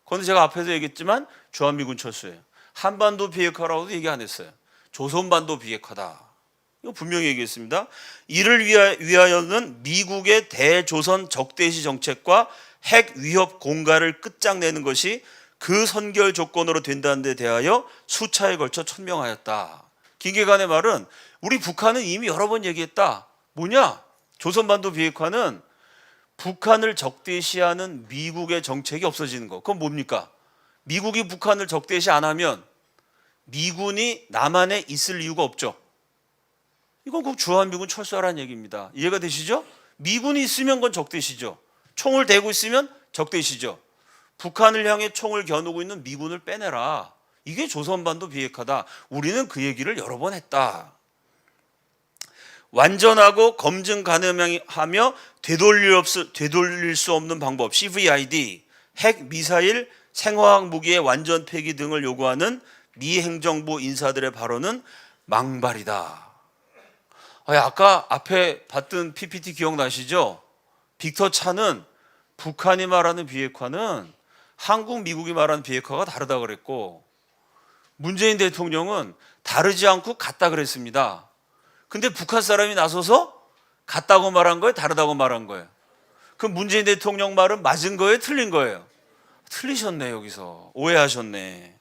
그런데 제가 앞에서 얘기했지만 주한미군 철수예요. 한반도 비핵화라고도 얘기 안 했어요. 조선반도 비핵화다. 이거 분명히 얘기했습니다. 이를 위하여는 미국의 대조선 적대시 정책과 핵 위협 공갈을 끝장내는 것이 그 선결 조건으로 된다는 데 대하여 수차에 걸쳐 천명하였다. 김계관의 말은 우리 북한은 이미 여러 번 얘기했다. 뭐냐? 조선반도 비핵화는 북한을 적대시하는 미국의 정책이 없어지는 거. 그건 뭡니까? 미국이 북한을 적대시 안 하면 미군이 남한에 있을 이유가 없죠. 이건 꼭 주한미군 철수하라는 얘기입니다. 이해가 되시죠? 미군이 있으면 그건 적대시죠. 총을 대고 있으면 적대시죠. 북한을 향해 총을 겨누고 있는 미군을 빼내라. 이게 조선반도 비핵화다. 우리는 그 얘기를 여러 번 했다. 완전하고 검증 가능하며 되돌릴 수 없는 방법 CVID, 핵, 미사일, 생화학 무기의 완전 폐기 등을 요구하는 미 행정부 인사들의 발언은 망발이다. 아까 앞에 봤던 PPT 기억나시죠? 빅터 차는 북한이 말하는 비핵화는 한국, 미국이 말하는 비핵화가 다르다 그랬고, 문재인 대통령은 다르지 않고 같다 그랬습니다. 근데 북한 사람이 나서서 같다고 말한 거예요? 다르다고 말한 거예요? 그럼 문재인 대통령 말은 맞은 거예요? 틀린 거예요? 틀리셨네. 여기서 오해하셨네.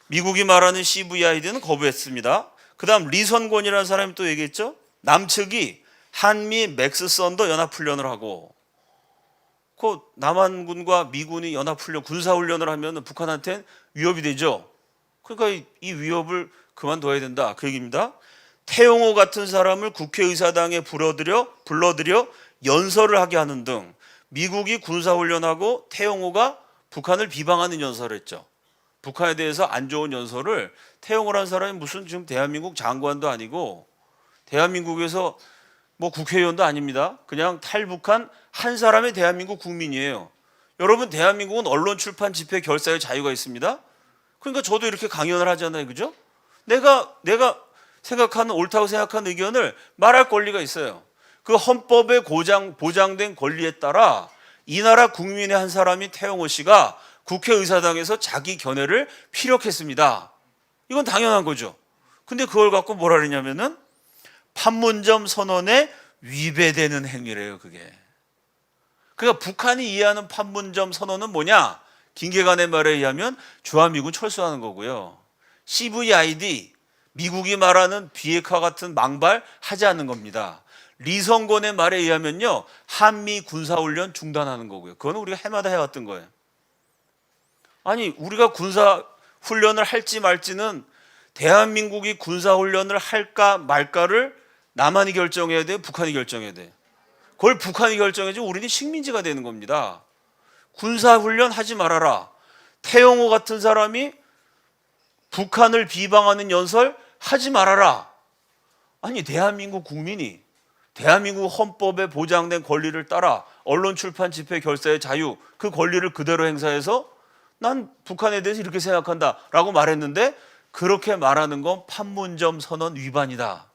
미국이 말하는 CVID는 거부했습니다. 그 다음 리선권이라는 사람이 또 얘기했죠. 남측이 한미 맥스 썬더 연합훈련을 하고, 그 남한군과 미군이 연합훈련, 군사훈련을 하면 북한한테는 위협이 되죠. 그러니까 이 위협을 그만둬야 된다. 그 얘기입니다. 태용호 같은 사람을 국회의사당에 불러들여 연설을 하게 하는 등 미국이 군사훈련하고 태용호가 북한을 비방하는 연설을 했죠. 북한에 대해서 안 좋은 연설을 태용호라는 사람이 무슨 지금 대한민국 장관도 아니고 대한민국에서 뭐 국회의원도 아닙니다. 그냥 탈북한 한 사람의 대한민국 국민이에요. 여러분, 대한민국은 언론, 출판, 집회, 결사의 자유가 있습니다. 그러니까 저도 이렇게 강연을 하잖아요. 그죠? 내가 생각하는 옳다고 생각하는 의견을 말할 권리가 있어요. 그 헌법에 보장된 권리에 따라 이 나라 국민의 한 사람이 태영호 씨가 국회의사당에서 자기 견해를 피력했습니다. 이건 당연한 거죠. 근데 그걸 갖고 뭐라 그러냐면은 판문점 선언에 위배되는 행위래요, 그게. 그러니까 북한이 이해하는 판문점 선언은 뭐냐? 김계관의 말에 의하면 주한미군 철수하는 거고요. CVID, 미국이 말하는 비핵화 같은 망발 하지 않는 겁니다. 리성건의 말에 의하면요, 한미 군사훈련 중단하는 거고요. 그건 우리가 해마다 해왔던 거예요. 아니, 우리가 군사훈련을 할지 말지는 대한민국이 군사훈련을 할까 말까를 남한이 결정해야 돼요? 북한이 결정해야 돼요? 그걸 북한이 결정해야지 우리는 식민지가 되는 겁니다. 군사훈련 하지 말아라. 태영호 같은 사람이 북한을 비방하는 연설 하지 말아라. 아니, 대한민국 국민이 대한민국 헌법에 보장된 권리를 따라 언론 출판 집회 결사의 자유, 그 권리를 그대로 행사해서 난 북한에 대해서 이렇게 생각한다 라고 말했는데, 그렇게 말하는 건 판문점 선언 위반이다.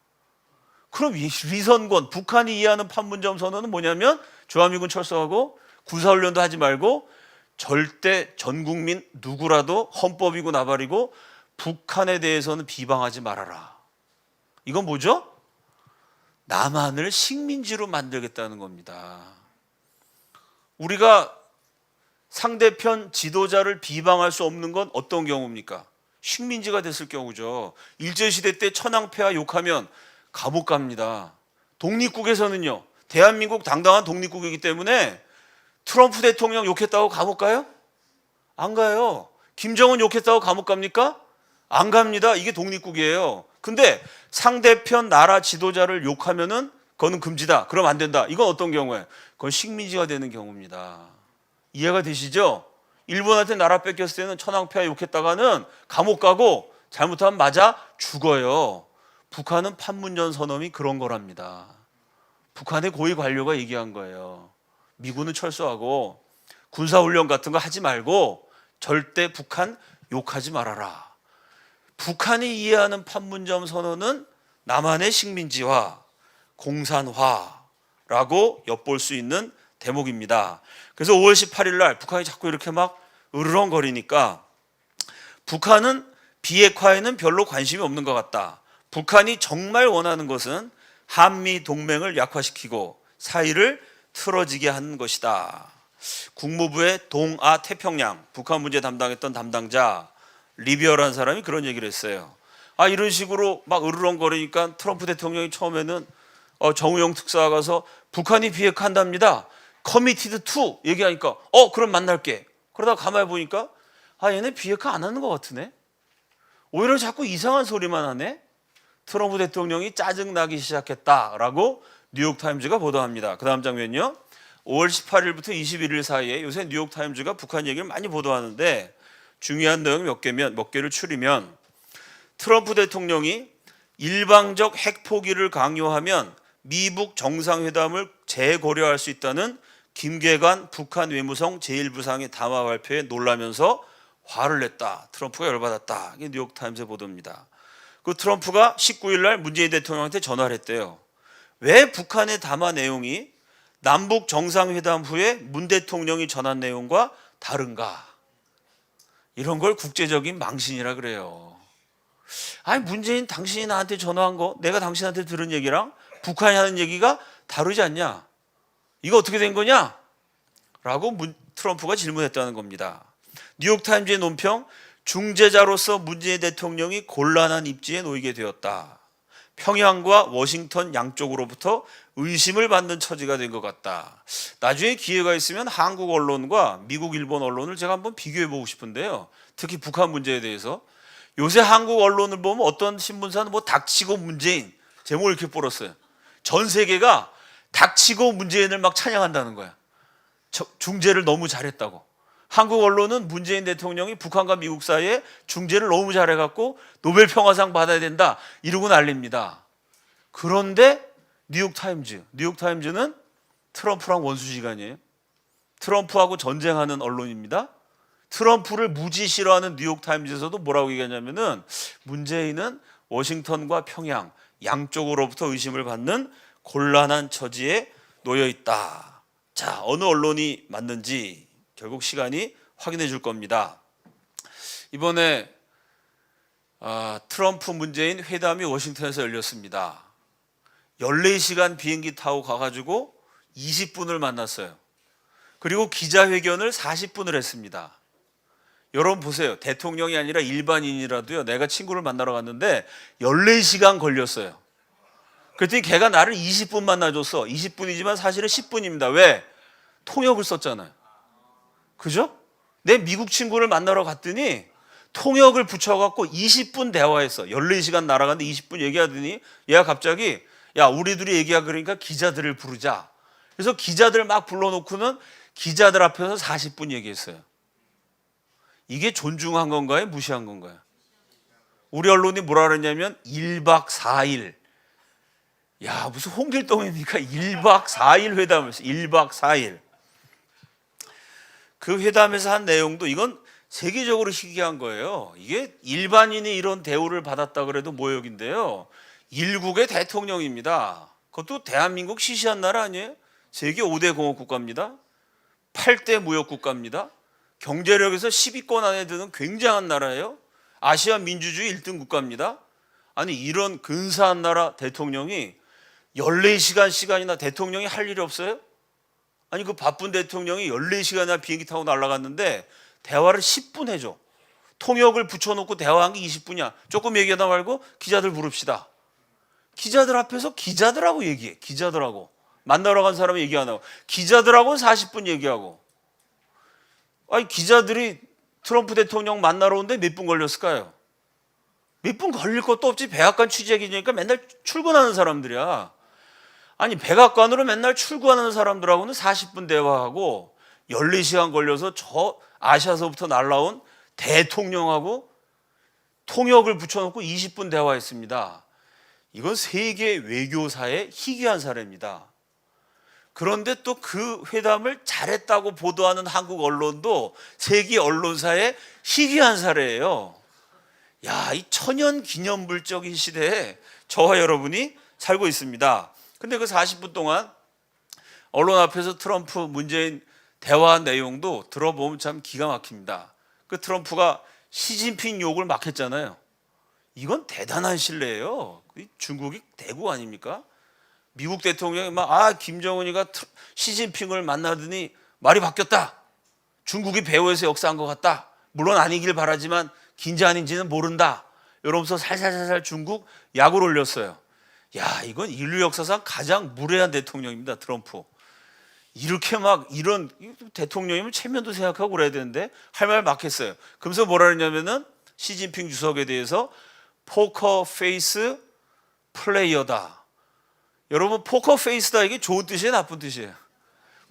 그럼 리선권, 북한이 이해하는 판문점 선언은 뭐냐면 주한미군 철수하고 군사훈련도 하지 말고 절대 전 국민 누구라도 헌법이고 나발이고 북한에 대해서는 비방하지 말아라. 이건 뭐죠? 남한을 식민지로 만들겠다는 겁니다. 우리가 상대편 지도자를 비방할 수 없는 건 어떤 경우입니까? 식민지가 됐을 경우죠. 일제시대 때 천황폐하 욕하면 감옥 갑니다. 독립국에서는요, 대한민국 당당한 독립국이기 때문에 트럼프 대통령 욕했다고 감옥 가요? 안 가요. 김정은 욕했다고 감옥 갑니까? 안 갑니다. 이게 독립국이에요. 근데 상대편 나라 지도자를 욕하면은 그거는 금지다. 그럼 안 된다. 이건 어떤 경우에? 그건 식민지가 되는 경우입니다. 이해가 되시죠? 일본한테 나라 뺏겼을 때는 천황폐하 욕했다가는 감옥 가고 잘못하면 맞아 죽어요. 북한은 판문점 선언이 그런 거랍니다. 북한의 고위 관료가 얘기한 거예요. 미군은 철수하고 군사훈련 같은 거 하지 말고 절대 북한 욕하지 말아라. 북한이 이해하는 판문점 선언은 남한의 식민지화, 공산화라고 엿볼 수 있는 대목입니다. 그래서 5월 18일 날 북한이 자꾸 이렇게 막 으르렁거리니까 북한은 비핵화에는 별로 관심이 없는 것 같다. 북한이 정말 원하는 것은 한미 동맹을 약화시키고 사이를 틀어지게 하는 것이다. 국무부의 동아 태평양 북한 문제 담당했던 담당자 리비어라는 사람이 그런 얘기를 했어요. 이런 식으로 막 으르렁거리니까 트럼프 대통령이 처음에는 정우영 특사가 가서 북한이 비핵화한답니다. 커미티드 투 얘기하니까 그럼 만날게. 그러다가 가만히 보니까 얘네 비핵화 안 하는 것 같으네. 오히려 자꾸 이상한 소리만 하네. 트럼프 대통령이 짜증나기 시작했다라고 뉴욕타임즈가 보도합니다. 그 다음 장면요. 5월 18일부터 21일 사이에 요새 뉴욕타임즈가 북한 얘기를 많이 보도하는데 중요한 내용 몇 개를 추리면 트럼프 대통령이 일방적 핵 포기를 강요하면 미북 정상회담을 재고려할 수 있다는 김계관 북한 외무성 제1부상의 담화 발표에 놀라면서 화를 냈다. 트럼프가 열받았다. 이게 뉴욕타임스의 보도입니다. 그 트럼프가 19일 날 문재인 대통령한테 전화를 했대요. 왜 북한의 담화 내용이 남북 정상회담 후에 문 대통령이 전한 내용과 다른가? 이런 걸 국제적인 망신이라 그래요. 문재인 당신이 나한테 전화한 거 내가 당신한테 들은 얘기랑 북한이 하는 얘기가 다르지 않냐? 이거 어떻게 된 거냐? 라고 트럼프가 질문했다는 겁니다. 뉴욕타임즈의 논평, 중재자로서 문재인 대통령이 곤란한 입지에 놓이게 되었다. 평양과 워싱턴 양쪽으로부터 의심을 받는 처지가 된 것 같다. 나중에 기회가 있으면 한국 언론과 미국, 일본 언론을 제가 한번 비교해 보고 싶은데요. 특히 북한 문제에 대해서. 요새 한국 언론을 보면 어떤 신문사는 닥치고 문재인 제목을 이렇게 뿌렸어요. 전 세계가 닥치고 문재인을 막 찬양한다는 거야. 중재를 너무 잘했다고. 한국 언론은 문재인 대통령이 북한과 미국 사이에 중재를 너무 잘해갖고 노벨 평화상 받아야 된다 이러고 난립니다. 그런데 뉴욕타임즈는 트럼프랑 원수지간이에요. 트럼프하고 전쟁하는 언론입니다. 트럼프를 무지 싫어하는 뉴욕타임즈에서도 뭐라고 얘기하냐면은 문재인은 워싱턴과 평양 양쪽으로부터 의심을 받는 곤란한 처지에 놓여 있다. 자, 어느 언론이 맞는지 결국 시간이 확인해 줄 겁니다. 이번에 트럼프 문재인 회담이 워싱턴에서 열렸습니다. 14시간 비행기 타고 가가지고 20분을 만났어요. 그리고 기자회견을 40분을 했습니다. 여러분 보세요. 대통령이 아니라 일반인이라도요. 내가 친구를 만나러 갔는데 14시간 걸렸어요. 그랬더니 걔가 나를 20분 만나줬어. 20분이지만 사실은 10분입니다. 왜? 통역을 썼잖아요. 그죠? 내 미국 친구를 만나러 갔더니 통역을 붙여갖고 20분 대화했어. 14시간 날아갔는데 20분 얘기하더니 얘가 갑자기 야 우리 둘이 얘기하고 그러니까 기자들을 부르자. 그래서 기자들 막 불러놓고는 기자들 앞에서 40분 얘기했어요. 이게 존중한 건가요? 무시한 건가요? 우리 언론이 뭐라 그랬냐면 1박 4일. 야 무슨 홍길동입니까? 1박 4일 회담을 했어요. 1박 4일. 그 회담에서 한 내용도 이건 세계적으로 희귀한 거예요. 이게 일반인이 이런 대우를 받았다 그래도 모욕인데요. 일국의 대통령입니다. 그것도 대한민국 시시한 나라 아니에요? 세계 5대 공업 국가입니다. 8대 무역 국가입니다. 경제력에서 10위권 안에 드는 굉장한 나라예요. 아시아 민주주의 1등 국가입니다. 아니 이런 근사한 나라 대통령이 14시간 시간이나 대통령이 할 일이 없어요? 아니 그 바쁜 대통령이 14시간이나 비행기 타고 날아갔는데 대화를 10분 해줘. 통역을 붙여놓고 대화한 게 20분이야. 조금 얘기하다 말고 기자들 부릅시다. 기자들 앞에서 기자들하고 얘기해. 기자들하고. 만나러 간 사람이 얘기 안 하고. 기자들하고는 40분 얘기하고. 아니 기자들이 트럼프 대통령 만나러 오는데 몇 분 걸렸을까요? 몇 분 걸릴 것도 없지. 백악관 취재기니까 맨날 출근하는 사람들이야. 아니 백악관으로 맨날 출근하는 사람들하고는 40분 대화하고 14시간 걸려서 저 아시아서부터 날라온 대통령하고 통역을 붙여놓고 20분 대화했습니다. 이건 세계 외교사의 희귀한 사례입니다. 그런데 또 그 회담을 잘했다고 보도하는 한국 언론도 세계 언론사의 희귀한 사례예요. 야, 이 천연 기념물적인 시대에 저와 여러분이 살고 있습니다. 근데 그 40분 동안 언론 앞에서 트럼프 문재인 대화한 내용도 들어보면 참 기가 막힙니다. 그 트럼프가 시진핑 욕을 막 했잖아요. 이건 대단한 신뢰예요. 중국이 대국 아닙니까? 미국 대통령이 막 김정은이가 시진핑을 만나더니 말이 바뀌었다. 중국이 배후에서 역사한 것 같다. 물론 아니길 바라지만 긴지 아닌지는 모른다. 이러면서 살살살살 중국 약을 올렸어요. 야, 이건 인류 역사상 가장 무례한 대통령입니다. 트럼프. 이렇게 막 이런 대통령이면 체면도 생각하고 그래야 되는데 할 말 막 했어요. 그러면서 뭐라 그러냐면은 시진핑 주석에 대해서 포커 페이스 플레이어다. 여러분 포커 페이스다 이게 좋은 뜻이에요? 나쁜 뜻이에요?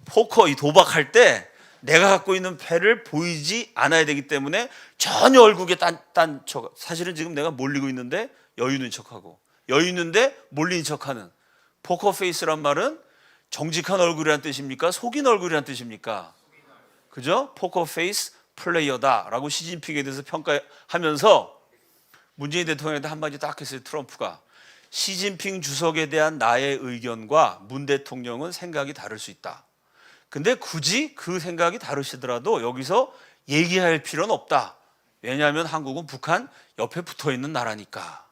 포커 이 도박할 때 내가 갖고 있는 패를 보이지 않아야 되기 때문에 전혀 얼굴에 딴 척. 사실은 지금 내가 몰리고 있는데 여유 있는 척하고 여유 있는데 몰리는 척하는 포커 페이스란 말은 정직한 얼굴이란 뜻입니까? 속인 얼굴이란 뜻입니까? 그죠? 포커 페이스 플레이어다라고 시진핑에 대해서 평가하면서 문재인 대통령한테 한마디 딱 했어요. 트럼프가 시진핑 주석에 대한 나의 의견과 문 대통령은 생각이 다를 수 있다. 근데 굳이 그 생각이 다르시더라도 여기서 얘기할 필요는 없다. 왜냐하면 한국은 북한 옆에 붙어있는 나라니까.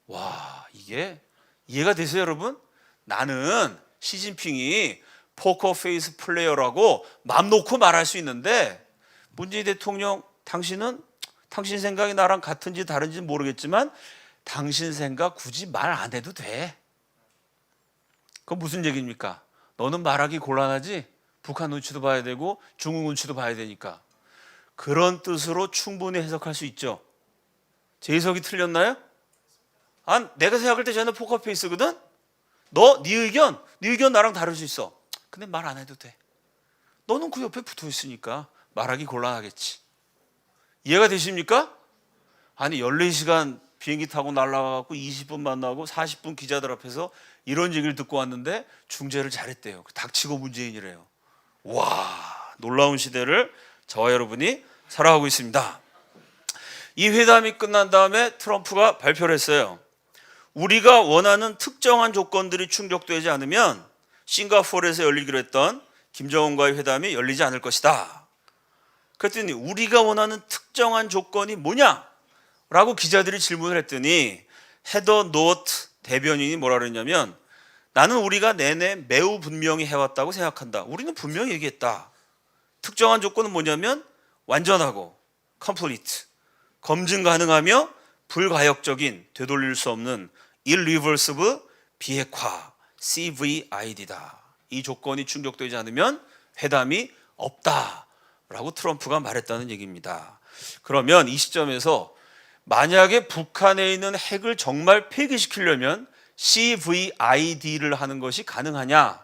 와, 이게 이해가 되세요, 여러분? 나는 시진핑이 포커 페이스 플레이어라고 맘 놓고 말할 수 있는데 문재인 대통령 당신은 당신 생각이 나랑 같은지 다른지 모르겠지만 당신 생각 굳이 말 안 해도 돼. 그건 무슨 얘기입니까? 너는 말하기 곤란하지? 북한 눈치도 봐야 되고 중국 눈치도 봐야 되니까. 그런 뜻으로 충분히 해석할 수 있죠. 제 해석이 틀렸나요? 내가 생각할 때 쟤는 포커페이스거든? 네 의견 나랑 다를 수 있어. 근데 말 안 해도 돼. 너는 그 옆에 붙어 있으니까 말하기 곤란하겠지. 이해가 되십니까? 아니 14시간 비행기 타고 날아가고 20분 만나고 40분 기자들 앞에서 이런 얘기를 듣고 왔는데 중재를 잘했대요. 닥치고 문재인이래요. 와, 놀라운 시대를 저와 여러분이 살아가고 있습니다. 이 회담이 끝난 다음에 트럼프가 발표를 했어요. 우리가 원하는 특정한 조건들이 충족되지 않으면 싱가포르에서 열리기로 했던 김정은과의 회담이 열리지 않을 것이다. 그랬더니 우리가 원하는 특정한 조건이 뭐냐? 라고 기자들이 질문을 했더니 헤더 노트 대변인이 뭐라 그랬냐면 나는 우리가 내내 매우 분명히 해왔다고 생각한다. 우리는 분명히 얘기했다. 특정한 조건은 뭐냐면 완전하고 complete, 검증 가능하며 불가역적인 되돌릴 수 없는 irreversible 비핵화 CVID다. 이 조건이 충족되지 않으면 회담이 없다라고 트럼프가 말했다는 얘기입니다. 그러면 이 시점에서 만약에 북한에 있는 핵을 정말 폐기시키려면 CVID를 하는 것이 가능하냐?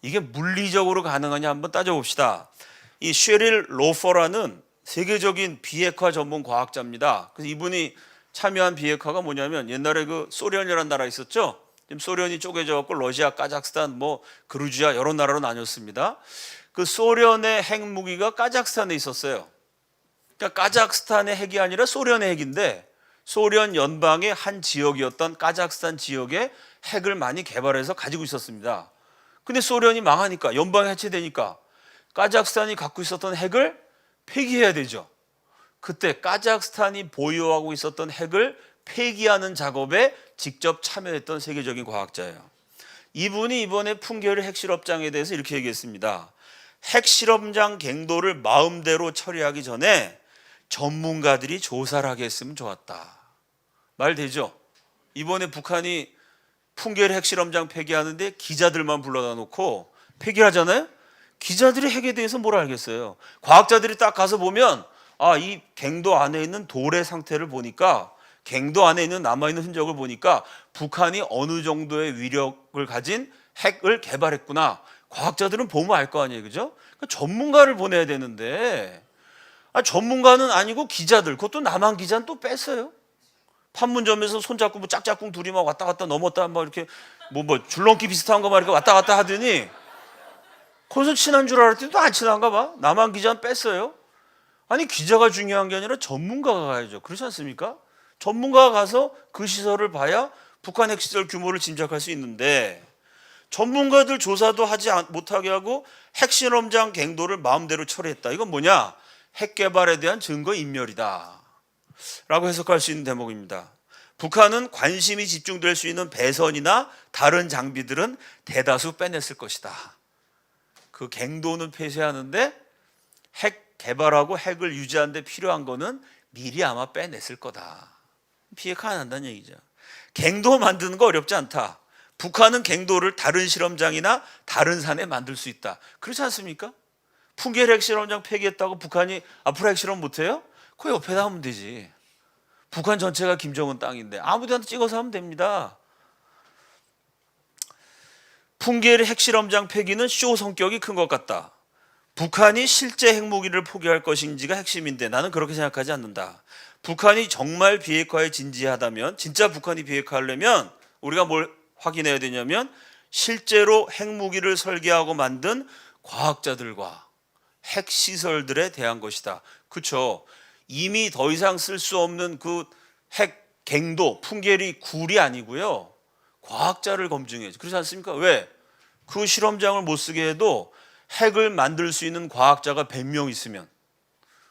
이게 물리적으로 가능하냐 한번 따져봅시다. 이 쉐릴 로퍼라는 세계적인 비핵화 전문 과학자입니다. 그래서 이분이 참여한 비핵화가 뭐냐면 옛날에 그 소련이라는 나라 있었죠. 지금 소련이 쪼개져 갖고 러시아, 카자흐스탄, 뭐 그루지아 여러 나라로 나뉘었습니다. 그 소련의 핵무기가 카자흐스탄에 있었어요. 그러니까 카자흐스탄의 핵이 아니라 소련의 핵인데 소련 연방의 한 지역이었던 카자흐스탄 지역에 핵을 많이 개발해서 가지고 있었습니다. 근데 소련이 망하니까 연방이 해체되니까 카자흐스탄이 갖고 있었던 핵을 폐기해야 되죠. 그때 카자흐스탄이 보유하고 있었던 핵을 폐기하는 작업에 직접 참여했던 세계적인 과학자예요. 이분이 이번에 풍계리 핵실험장에 대해서 이렇게 얘기했습니다. 핵실험장 갱도를 마음대로 처리하기 전에 전문가들이 조사를 하게 했으면 좋았다. 말 되죠? 이번에 북한이 풍계리 핵실험장 폐기하는데 기자들만 불러다 놓고 폐기하잖아요? 기자들이 핵에 대해서 뭘 알겠어요? 과학자들이 딱 가서 보면 이 갱도 안에 있는 돌의 상태를 보니까 갱도 안에 있는 남아있는 흔적을 보니까 북한이 어느 정도의 위력을 가진 핵을 개발했구나. 과학자들은 보면 알 거 아니에요, 그죠? 그러니까 전문가를 보내야 되는데 전문가는 아니고 기자들, 그것도 남한 기자는 또 뺐어요. 판문점에서 손잡고 뭐 짝짝꿍 둘이 막 왔다 갔다 넘었다 막 이렇게 뭐 줄넘기 비슷한 거 막 이렇게 왔다 갔다 하더니 거기서 친한 줄 알았더니 또 안 친한가 봐. 남한 기자는 뺐어요. 아니 기자가 중요한 게 아니라 전문가가 가야죠. 그렇지 않습니까? 전문가가 가서 그 시설을 봐야 북한 핵시설 규모를 짐작할 수 있는데 전문가들 조사도 하지 못하게 하고 핵실험장 갱도를 마음대로 처리했다. 이건 뭐냐? 핵 개발에 대한 증거 인멸이다 라고 해석할 수 있는 대목입니다. 북한은 관심이 집중될 수 있는 배선이나 다른 장비들은 대다수 빼냈을 것이다. 그 갱도는 폐쇄하는데 핵 개발하고 핵을 유지하는 데 필요한 거는 미리 아마 빼냈을 거다. 비핵화 안 한다는 얘기죠. 갱도 만드는 거 어렵지 않다. 북한은 갱도를 다른 실험장이나 다른 산에 만들 수 있다. 그렇지 않습니까? 풍계리 핵실험장 폐기했다고 북한이 앞으로 핵실험 못해요? 그 옆에다 하면 되지. 북한 전체가 김정은 땅인데 아무 데나 찍어서 하면 됩니다. 풍계리 핵실험장 폐기는 쇼 성격이 큰 것 같다. 북한이 실제 핵무기를 포기할 것인지가 핵심인데 나는 그렇게 생각하지 않는다. 북한이 정말 비핵화에 진지하다면 진짜 북한이 비핵화하려면 우리가 뭘 확인해야 되냐면 실제로 핵무기를 설계하고 만든 과학자들과 핵시설들에 대한 것이다. 그렇죠. 이미 더 이상 쓸 수 없는 그 핵 갱도 풍계리 굴이 아니고요. 과학자를 검증해야죠. 그렇지 않습니까? 왜? 그 실험장을 못 쓰게 해도 핵을 만들 수 있는 과학자가 100명 있으면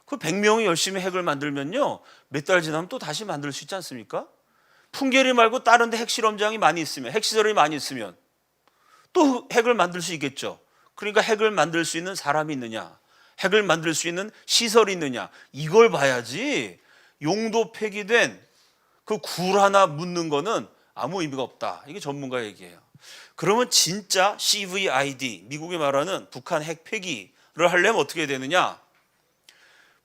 그 100명이 열심히 핵을 만들면요. 몇 달 지나면 또 다시 만들 수 있지 않습니까? 풍계리 말고 다른 데 핵실험장이 많이 있으면 핵시설이 많이 있으면 또 핵을 만들 수 있겠죠. 그러니까 핵을 만들 수 있는 사람이 있느냐, 핵을 만들 수 있는 시설이 있느냐 이걸 봐야지 용도 폐기된 그 굴 하나 묻는 거는 아무 의미가 없다. 이게 전문가 얘기예요. 그러면 진짜 CVID, 미국이 말하는 북한 핵 폐기를 하려면 어떻게 되느냐?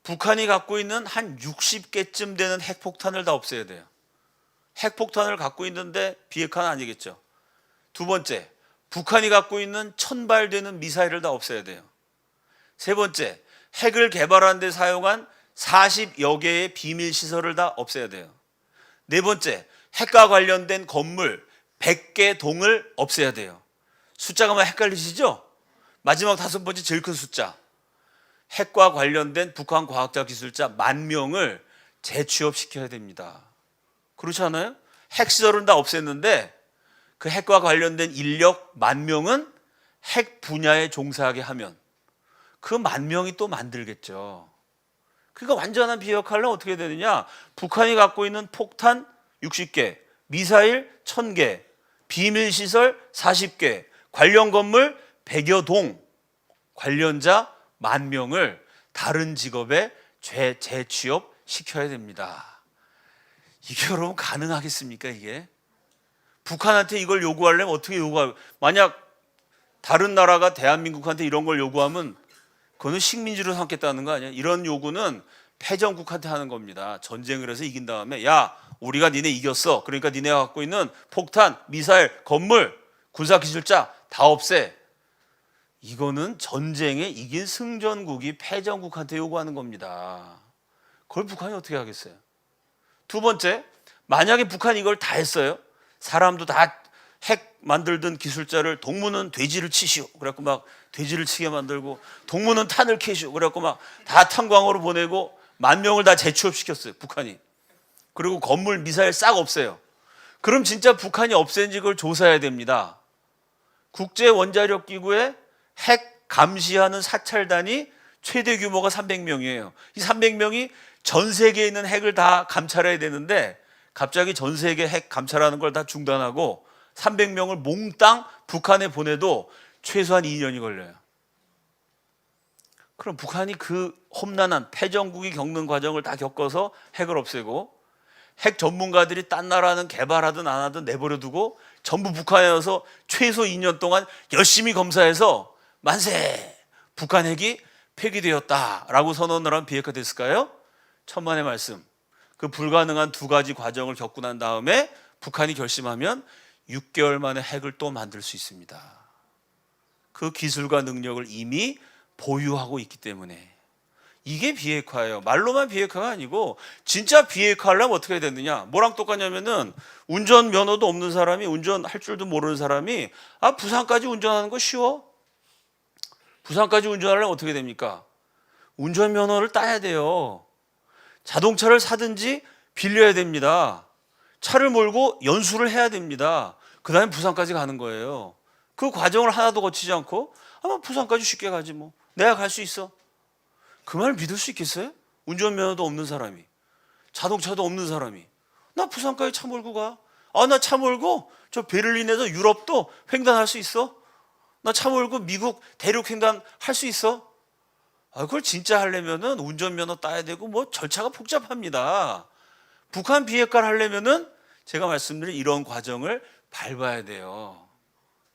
북한이 갖고 있는 한 60개쯤 되는 핵폭탄을 다 없애야 돼요. 핵폭탄을 갖고 있는데 비핵화는 아니겠죠. 두 번째, 북한이 갖고 있는 1000발 되는 미사일을 다 없애야 돼요. 세 번째, 핵을 개발하는 데 사용한 40여 개의 비밀 시설을 다 없애야 돼요. 네 번째, 핵과 관련된 건물 100개 동을 없애야 돼요. 숫자가 막 헷갈리시죠? 마지막 5번째 제일 큰 숫자. 핵과 관련된 북한 과학자 기술자 10,000명을 재취업시켜야 됩니다. 그렇지 않아요? 핵 시설은 다 없앴는데 그 핵과 관련된 인력 10,000명은 핵 분야에 종사하게 하면 그 10,000명이 또 만들겠죠. 그러니까 완전한 비핵화는 어떻게 되느냐? 북한이 갖고 있는 폭탄 60개, 미사일 1,000개, 비밀시설 40개, 관련 건물 100여 동, 관련자 10,000명을 다른 직업에 재취업 시켜야 됩니다. 이게 여러분 가능하겠습니까? 이게 북한한테 이걸 요구하려면 어떻게 요구할? 만약 다른 나라가 대한민국한테 이런 걸 요구하면 그거는 식민지로 삼겠다는 거 아니야? 이런 요구는 패전국한테 하는 겁니다. 전쟁을 해서 이긴 다음에 야 우리가 니네 이겼어. 그러니까 니네가 갖고 있는 폭탄, 미사일, 건물, 군사기술자 다 없애. 이거는 전쟁에 이긴 승전국이 패전국한테 요구하는 겁니다. 그걸 북한이 어떻게 하겠어요? 두 번째, 만약에 북한이 이걸 다 했어요. 사람도 다 핵 만들던 기술자를 동무는 돼지를 치시오. 그래갖고 막 돼지를 치게 만들고 동무는 탄을 캐시오. 그래갖고 막 다 탄광으로 보내고 10,000명을 다 재취업시켰어요. 북한이. 그리고 건물, 미사일 싹 없애요. 그럼 진짜 북한이 없앤지 그걸 조사해야 됩니다. 국제원자력기구의 핵 감시하는 사찰단이 최대 규모가 300명이에요. 이 300명이 전 세계에 있는 핵을 다 감찰해야 되는데 갑자기 전 세계 핵 감찰하는 걸 다 중단하고 300명을 몽땅 북한에 보내도 최소한 2년이 걸려요. 그럼 북한이 그 험난한 패전국이 겪는 과정을 다 겪어서 핵을 없애고 핵 전문가들이 딴 나라는 개발하든 안 하든 내버려두고 전부 북한에 와서 최소 2년 동안 열심히 검사해서 만세! 북한 핵이 폐기되었다라고 선언을 하면 비핵화 됐을까요? 천만의 말씀. 그 불가능한 두 가지 과정을 겪고 난 다음에 북한이 결심하면 6개월 만에 핵을 또 만들 수 있습니다. 그 기술과 능력을 이미 보유하고 있기 때문에 이게 비핵화예요. 말로만 비핵화가 아니고 진짜 비핵화하려면 어떻게 해야 되느냐? 뭐랑 똑같냐면은 운전면허도 없는 사람이 운전할 줄도 모르는 사람이 부산까지 운전하는 거 쉬워? 부산까지 운전하려면 어떻게 됩니까? 운전면허를 따야 돼요. 자동차를 사든지 빌려야 됩니다. 차를 몰고 연수를 해야 됩니다. 그 다음에 부산까지 가는 거예요. 그 과정을 하나도 거치지 않고 부산까지 쉽게 가지 뭐. 내가 갈 수 있어. 그 말 믿을 수 있겠어요? 운전면허도 없는 사람이, 자동차도 없는 사람이 나 부산까지 차 몰고 가. 나 차 몰고 저 베를린에서 유럽도 횡단할 수 있어. 나 차 몰고 미국 대륙 횡단 할 수 있어. 그걸 진짜 하려면은 운전면허 따야 되고 뭐 절차가 복잡합니다. 북한 비핵화를 하려면은 제가 말씀드린 이런 과정을 밟아야 돼요.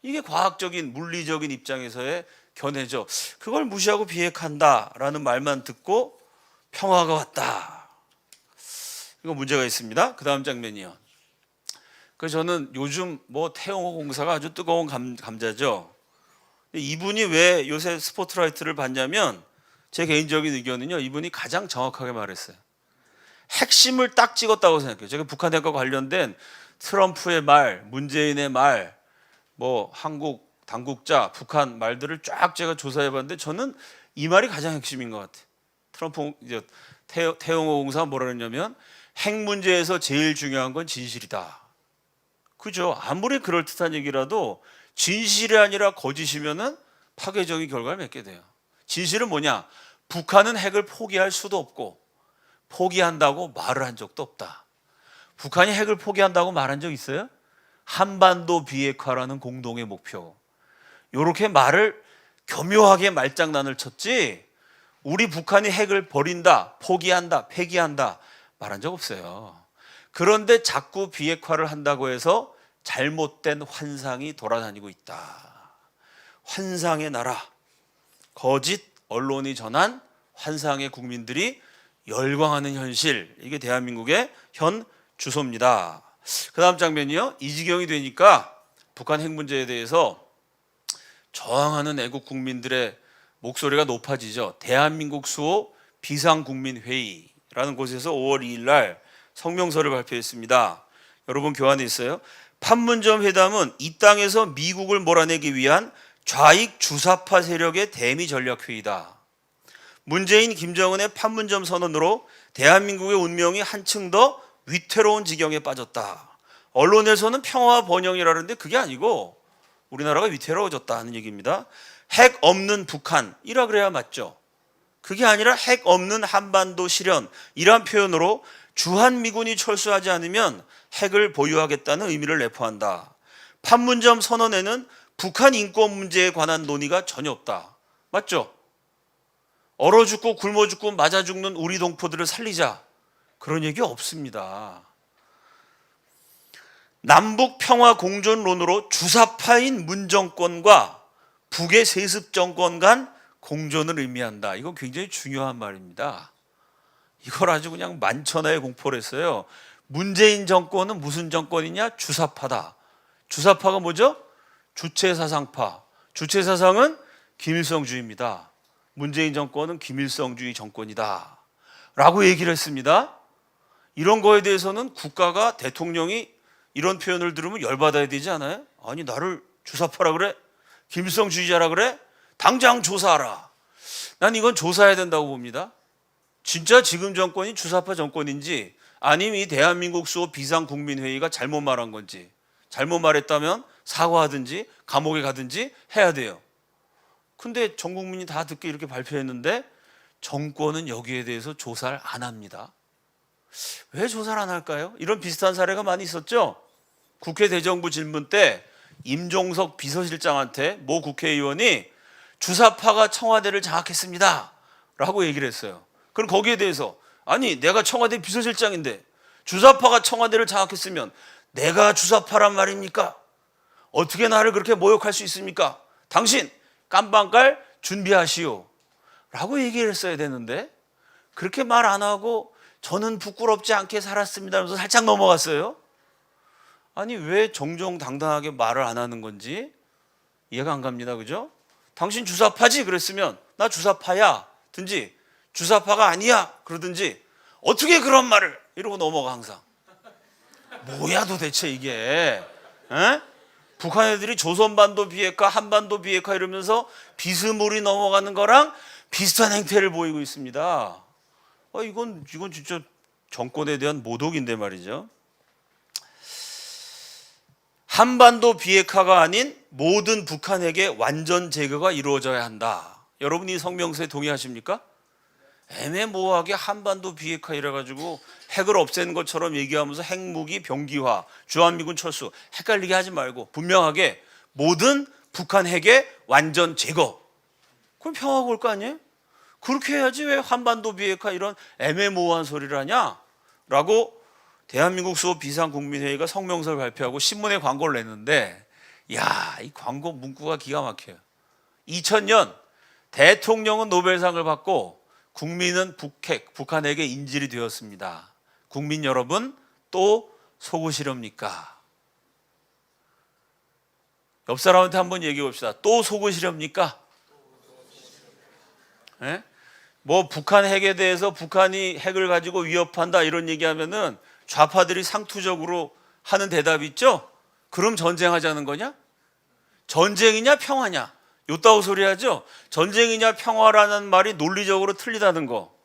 이게 과학적인 물리적인 입장에서의 견해죠. 그걸 무시하고 비핵화한다라는 말만 듣고 평화가 왔다. 이거 문제가 있습니다. 그 다음 장면이요. 저는 요즘 뭐 태영호 공사가 아주 뜨거운 감자죠. 이분이 왜 요새 스포트라이트를 받냐면 제 개인적인 의견은요. 이분이 가장 정확하게 말했어요. 핵심을 딱 찍었다고 생각해요. 제가 북한 핵과 관련된 트럼프의 말, 문재인의 말, 뭐 한국 당국자, 북한 말들을 쫙 제가 조사해봤는데 저는 이 말이 가장 핵심인 것 같아요. 트럼프 태영호 공사가 뭐라 그랬냐면 핵 문제에서 제일 중요한 건 진실이다. 그죠? 아무리 그럴듯한 얘기라도 진실이 아니라 거짓이면은 파괴적인 결과를 맺게 돼요. 진실은 뭐냐? 북한은 핵을 포기할 수도 없고 포기한다고 말을 한 적도 없다. 북한이 핵을 포기한다고 말한 적 있어요? 한반도 비핵화라는 공동의 목표. 이렇게 말을 교묘하게 말장난을 쳤지 우리 북한이 핵을 버린다, 포기한다, 폐기한다 말한 적 없어요. 그런데 자꾸 비핵화를 한다고 해서 잘못된 환상이 돌아다니고 있다. 환상의 나라, 거짓 언론이 전한 환상의 국민들이 열광하는 현실, 이게 대한민국의 현 주소입니다. 그 다음 장면이요. 이 지경이 되니까 북한 핵 문제에 대해서 저항하는 애국 국민들의 목소리가 높아지죠. 대한민국 수호 비상국민회의라는 곳에서 5월 2일 날 성명서를 발표했습니다. 여러분 교환에 있어요. 판문점 회담은 이 땅에서 미국을 몰아내기 위한 좌익 주사파 세력의 대미 전략회의다. 문재인, 김정은의 판문점 선언으로 대한민국의 운명이 한층 더 위태로운 지경에 빠졌다. 언론에서는 평화 번영이라는데 그게 아니고 우리나라가 위태로워졌다는 얘기입니다. 핵 없는 북한이라 그래야 맞죠. 그게 아니라 핵 없는 한반도 실현, 이란 표현으로 주한미군이 철수하지 않으면 핵을 보유하겠다는 의미를 내포한다. 판문점 선언에는 북한 인권 문제에 관한 논의가 전혀 없다. 맞죠? 얼어 죽고 굶어 죽고 맞아 죽는 우리 동포들을 살리자, 그런 얘기 없습니다. 남북 평화 공존론으로 주사파인 문 정권과 북의 세습 정권 간 공존을 의미한다. 이거 굉장히 중요한 말입니다. 이걸 아주 그냥 만천하에 공포를 했어요. 문재인 정권은 무슨 정권이냐? 주사파다. 주사파가 뭐죠? 주체사상파. 주체사상은 김일성주의입니다. 문재인 정권은 김일성주의 정권이다 라고 얘기를 했습니다. 이런 거에 대해서는 국가가, 대통령이 이런 표현을 들으면 열받아야 되지 않아요? 아니, 나를 주사파라 그래? 김일성주의자라 그래? 당장 조사하라. 난 이건 조사해야 된다고 봅니다. 진짜 지금 정권이 주사파 정권인지, 아니면 이 대한민국 수호 비상국민회의가 잘못 말한 건지, 잘못 말했다면 사과하든지 감옥에 가든지 해야 돼요. 근데 전 국민이 다 듣게 이렇게 발표했는데 정권은 여기에 대해서 조사를 안 합니다. 왜 조사를 안 할까요? 이런 비슷한 사례가 많이 있었죠. 국회 대정부 질문 때 임종석 비서실장한테 모 국회의원이 주사파가 청와대를 장악했습니다 라고 얘기를 했어요. 그럼 거기에 대해서, 아니, 내가 청와대 비서실장인데 주사파가 청와대를 장악했으면 내가 주사파란 말입니까? 어떻게 나를 그렇게 모욕할 수 있습니까? 당신 깜빵갈 준비하시오 라고 얘기를 했어야 되는데, 그렇게 말 안 하고 저는 부끄럽지 않게 살았습니다 하면서 살짝 넘어갔어요. 아니, 왜 정정당당하게 말을 안 하는 건지 이해가 안 갑니다. 그죠? 당신 주사파지? 그랬으면 나 주사파야 든지, 주사파가 아니야 그러든지, 어떻게 그런 말을, 이러고 넘어가. 항상 뭐야 도대체 이게, 에? 북한 애들이 조선반도 비핵화, 한반도 비핵화 이러면서 비스무리 넘어가는 거랑 비슷한 행태를 보이고 있습니다. 이건 진짜 정권에 대한 모독인데 말이죠. 한반도 비핵화가 아닌 모든 북한에게 완전 제거가 이루어져야 한다. 여러분 이 성명서에 동의하십니까? 애매모호하게 한반도 비핵화 이래가지고 핵을 없애는 것처럼 얘기하면서 핵무기 병기화, 주한미군 철수, 헷갈리게 하지 말고 분명하게 모든 북한 핵의 완전 제거. 그럼 평화가 올 거 아니에요? 그렇게 해야지 왜 한반도 비핵화 이런 애매모호한 소리를 하냐? 라고 대한민국 수호 비상국민회의가 성명서를 발표하고 신문에 광고를 냈는데, 야, 이 광고 문구가 기가 막혀요. 2000년 대통령은 노벨상을 받고 국민은 북한에게 인질이 되었습니다. 국민 여러분, 또 속으시렵니까? 옆 사람한테 한번 얘기해 봅시다. 또 속으시렵니까? 네? 뭐 북한 핵에 대해서 북한이 핵을 가지고 위협한다 이런 얘기하면은 좌파들이 상투적으로 하는 대답이 있죠? 그럼 전쟁하자는 거냐? 전쟁이냐 평화냐? 요따오 소리 하죠? 전쟁이냐 평화라는 말이 논리적으로 틀리다는 거.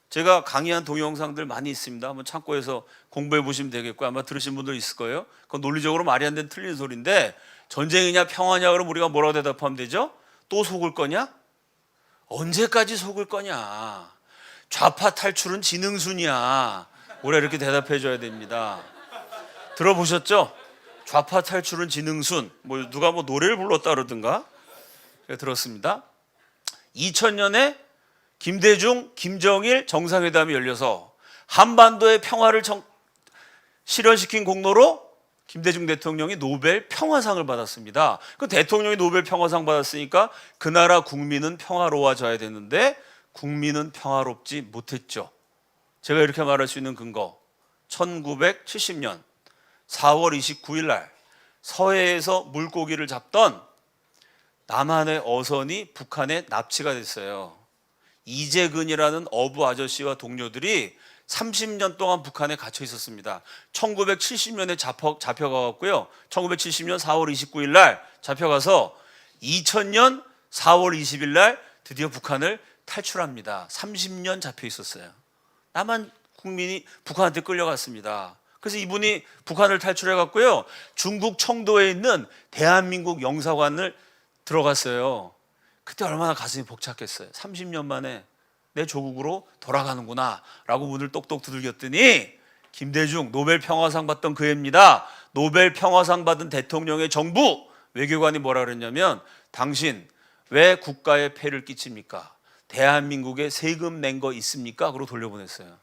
제가 강의한 동영상들 많이 있습니다. 한번 참고해서 공부해 보시면 되겠고, 아마 들으신 분들 있을 거예요. 그건 논리적으로 말이 안 되는 틀린 소리인데, 전쟁이냐 평화냐 그럼 우리가 뭐라고 대답하면 되죠? 또 속을 거냐? 언제까지 속을 거냐? 좌파 탈출은 지능순이야. 우리가 이렇게 대답해 줘야 됩니다. 들어보셨죠? 좌파 탈출은 지능순. 뭐 누가 뭐 노래를 불렀다 그러든가 들었습니다. 2000년에 김대중, 김정일 정상회담이 열려서 한반도의 평화를 실현시킨 공로로 김대중 대통령이 노벨 평화상을 받았습니다. 그 대통령이 노벨 평화상 받았으니까 그 나라 국민은 평화로워져야 되는데 국민은 평화롭지 못했죠. 제가 이렇게 말할 수 있는 근거, 1970년 4월 29일 날 서해에서 물고기를 잡던 남한의 어선이 북한에 납치가 됐어요. 이재근이라는 어부 아저씨와 동료들이 30년 동안 북한에 갇혀 있었습니다. 1970년에 잡혀가고요. 1970년 4월 29일 날 잡혀가서 2000년 4월 20일 날 드디어 북한을 탈출합니다. 30년 잡혀 있었어요. 남한 국민이 북한한테 끌려갔습니다. 그래서 이분이 북한을 탈출해 갔고요. 중국 청도에 있는 대한민국 영사관을 들어갔어요. 그때 얼마나 가슴이 벅찼겠어요. 30년 만에 내 조국으로 돌아가는구나 라고 문을 똑똑 두들겼더니 김대중 노벨 평화상 받던 그 해입니다. 노벨 평화상 받은 대통령의 정부 외교관이 뭐라 그랬냐면, 당신 왜 국가에 폐를 끼칩니까? 대한민국에 세금 낸 거 있습니까? 그러고 돌려보냈어요.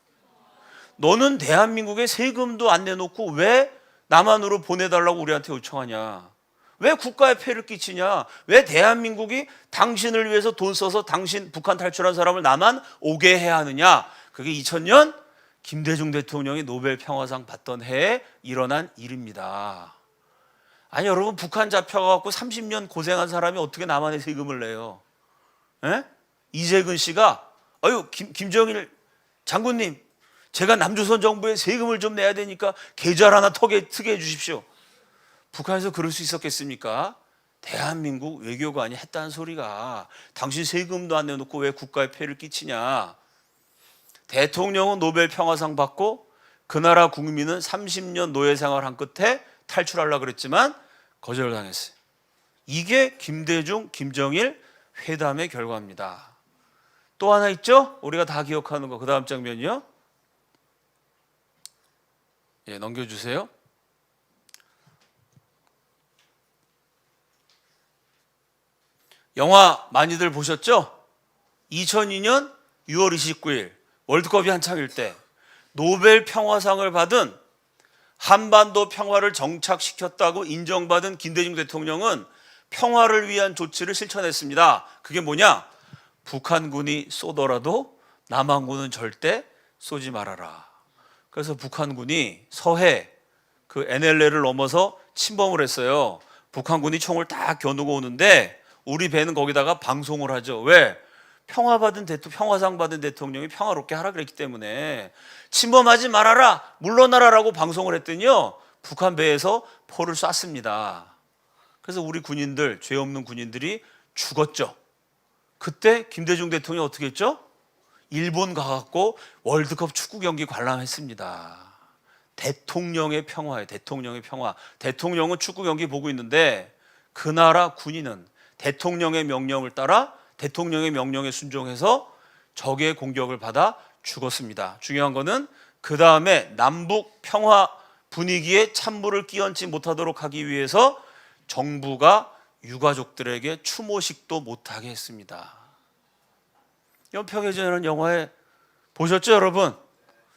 너는 대한민국에 세금도 안 내놓고 왜 남한으로 보내달라고 우리한테 요청하냐? 왜 국가에 폐를 끼치냐? 왜 대한민국이 당신을 위해서 돈 써서 당신 북한 탈출한 사람을 남한 오게 해야 하느냐? 그게 2000년 김대중 대통령이 노벨 평화상 받던 해에 일어난 일입니다. 아니 여러분, 북한 잡혀가고 30년 고생한 사람이 어떻게 남한에 세금을 내요? 에? 이재근 씨가 아유 김정일 장군님, 제가 남조선 정부에 세금을 좀 내야 되니까 계좌를 하나 트게 해 주십시오. 북한에서 그럴 수 있었겠습니까? 대한민국 외교관이 했다는 소리가, 당신 세금도 안 내놓고 왜 국가에 폐를 끼치냐? 대통령은 노벨 평화상 받고 그 나라 국민은 30년 노예 생활한 끝에 탈출하려고 그랬지만 거절당했어요. 이게 김대중, 김정일 회담의 결과입니다. 또 하나 있죠? 우리가 다 기억하는 거. 그 다음 장면이요. 예, 넘겨주세요. 영화 많이들 보셨죠? 2002년 6월 29일 월드컵이 한창일 때 노벨 평화상을 받은, 한반도 평화를 정착시켰다고 인정받은 김대중 대통령은 평화를 위한 조치를 실천했습니다. 그게 뭐냐? 북한군이 쏘더라도 남한군은 절대 쏘지 말아라. 그래서 북한군이 서해 그 NLL을 넘어서 침범을 했어요. 북한군이 총을 딱 겨누고 오는데 우리 배는 거기다가 방송을 하죠. 왜? 평화상 받은 대통령이 평화롭게 하라 그랬기 때문에 침범하지 말아라, 물러나라라고 방송을 했더니요, 북한 배에서 포를 쐈습니다. 그래서 우리 군인들, 죄 없는 군인들이 죽었죠. 그때 김대중 대통령이 어떻게 했죠? 일본 가갖고 월드컵 축구 경기 관람했습니다. 대통령의 평화예요. 대통령의 평화. 대통령은 축구 경기 보고 있는데 그 나라 군인은 대통령의 명령을 따라 대통령의 명령에 순종해서 적의 공격을 받아 죽었습니다. 중요한 거는 그 다음에 남북 평화 분위기에 찬물을 끼얹지 못하도록 하기 위해서 정부가 유가족들에게 추모식도 못하게 했습니다. 연평해전이라는 영화에 보셨죠, 여러분?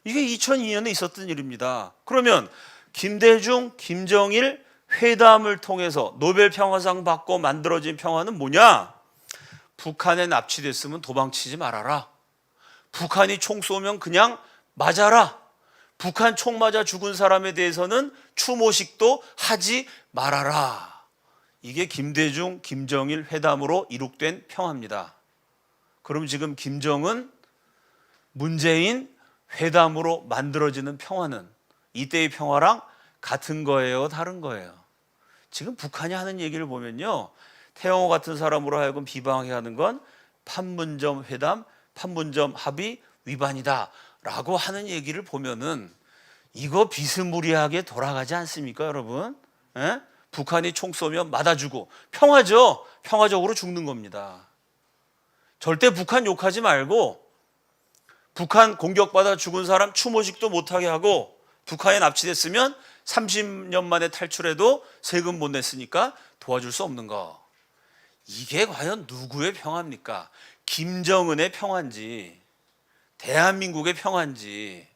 이게 2002년에 있었던 일입니다. 그러면 김대중, 김정일 회담을 통해서 노벨 평화상 받고 만들어진 평화는 뭐냐? 북한에 납치됐으면 도망치지 말아라. 북한이 총 쏘면 그냥 맞아라. 북한 총 맞아 죽은 사람에 대해서는 추모식도 하지 말아라. 이게 김대중, 김정일 회담으로 이룩된 평화입니다. 그럼 지금 김정은, 문재인 회담으로 만들어지는 평화는 이때의 평화랑 같은 거예요, 다른 거예요? 지금 북한이 하는 얘기를 보면요, 태영호 같은 사람으로 하여금 비방하게 하는 건 판문점 회담, 판문점 합의 위반이다 라고 하는 얘기를 보면은 이거 비스무리하게 돌아가지 않습니까, 여러분? 에? 북한이 총 쏘면 맞아주고 평화죠. 평화적으로 죽는 겁니다. 절대 북한 욕하지 말고, 북한 공격받아 죽은 사람 추모식도 못하게 하고, 북한에 납치됐으면 30년 만에 탈출해도 세금 못 냈으니까 도와줄 수 없는 거. 이게 과연 누구의 평화입니까? 김정은의 평화인지, 대한민국의 평화인지,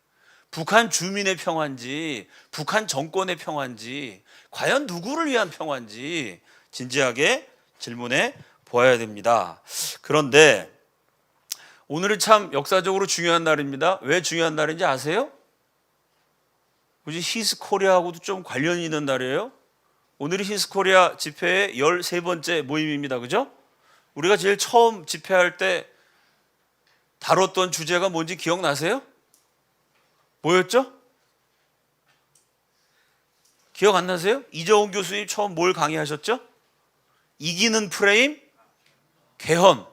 북한 주민의 평화인지, 북한 정권의 평화인지, 과연 누구를 위한 평화인지 진지하게 질문해 보아야 됩니다. 그런데 오늘은 참 역사적으로 중요한 날입니다. 왜 중요한 날인지 아세요? 굳이 히스코리아하고도 좀 관련이 있는 날이에요. 오늘이 히스코리아 집회의 13번째 모임입니다. 그죠? 우리가 제일 처음 집회할 때 다뤘던 주제가 뭔지 기억나세요? 뭐였죠? 기억 안 나세요? 이정훈 교수님 처음 뭘 강의하셨죠? 이기는 프레임 개헌.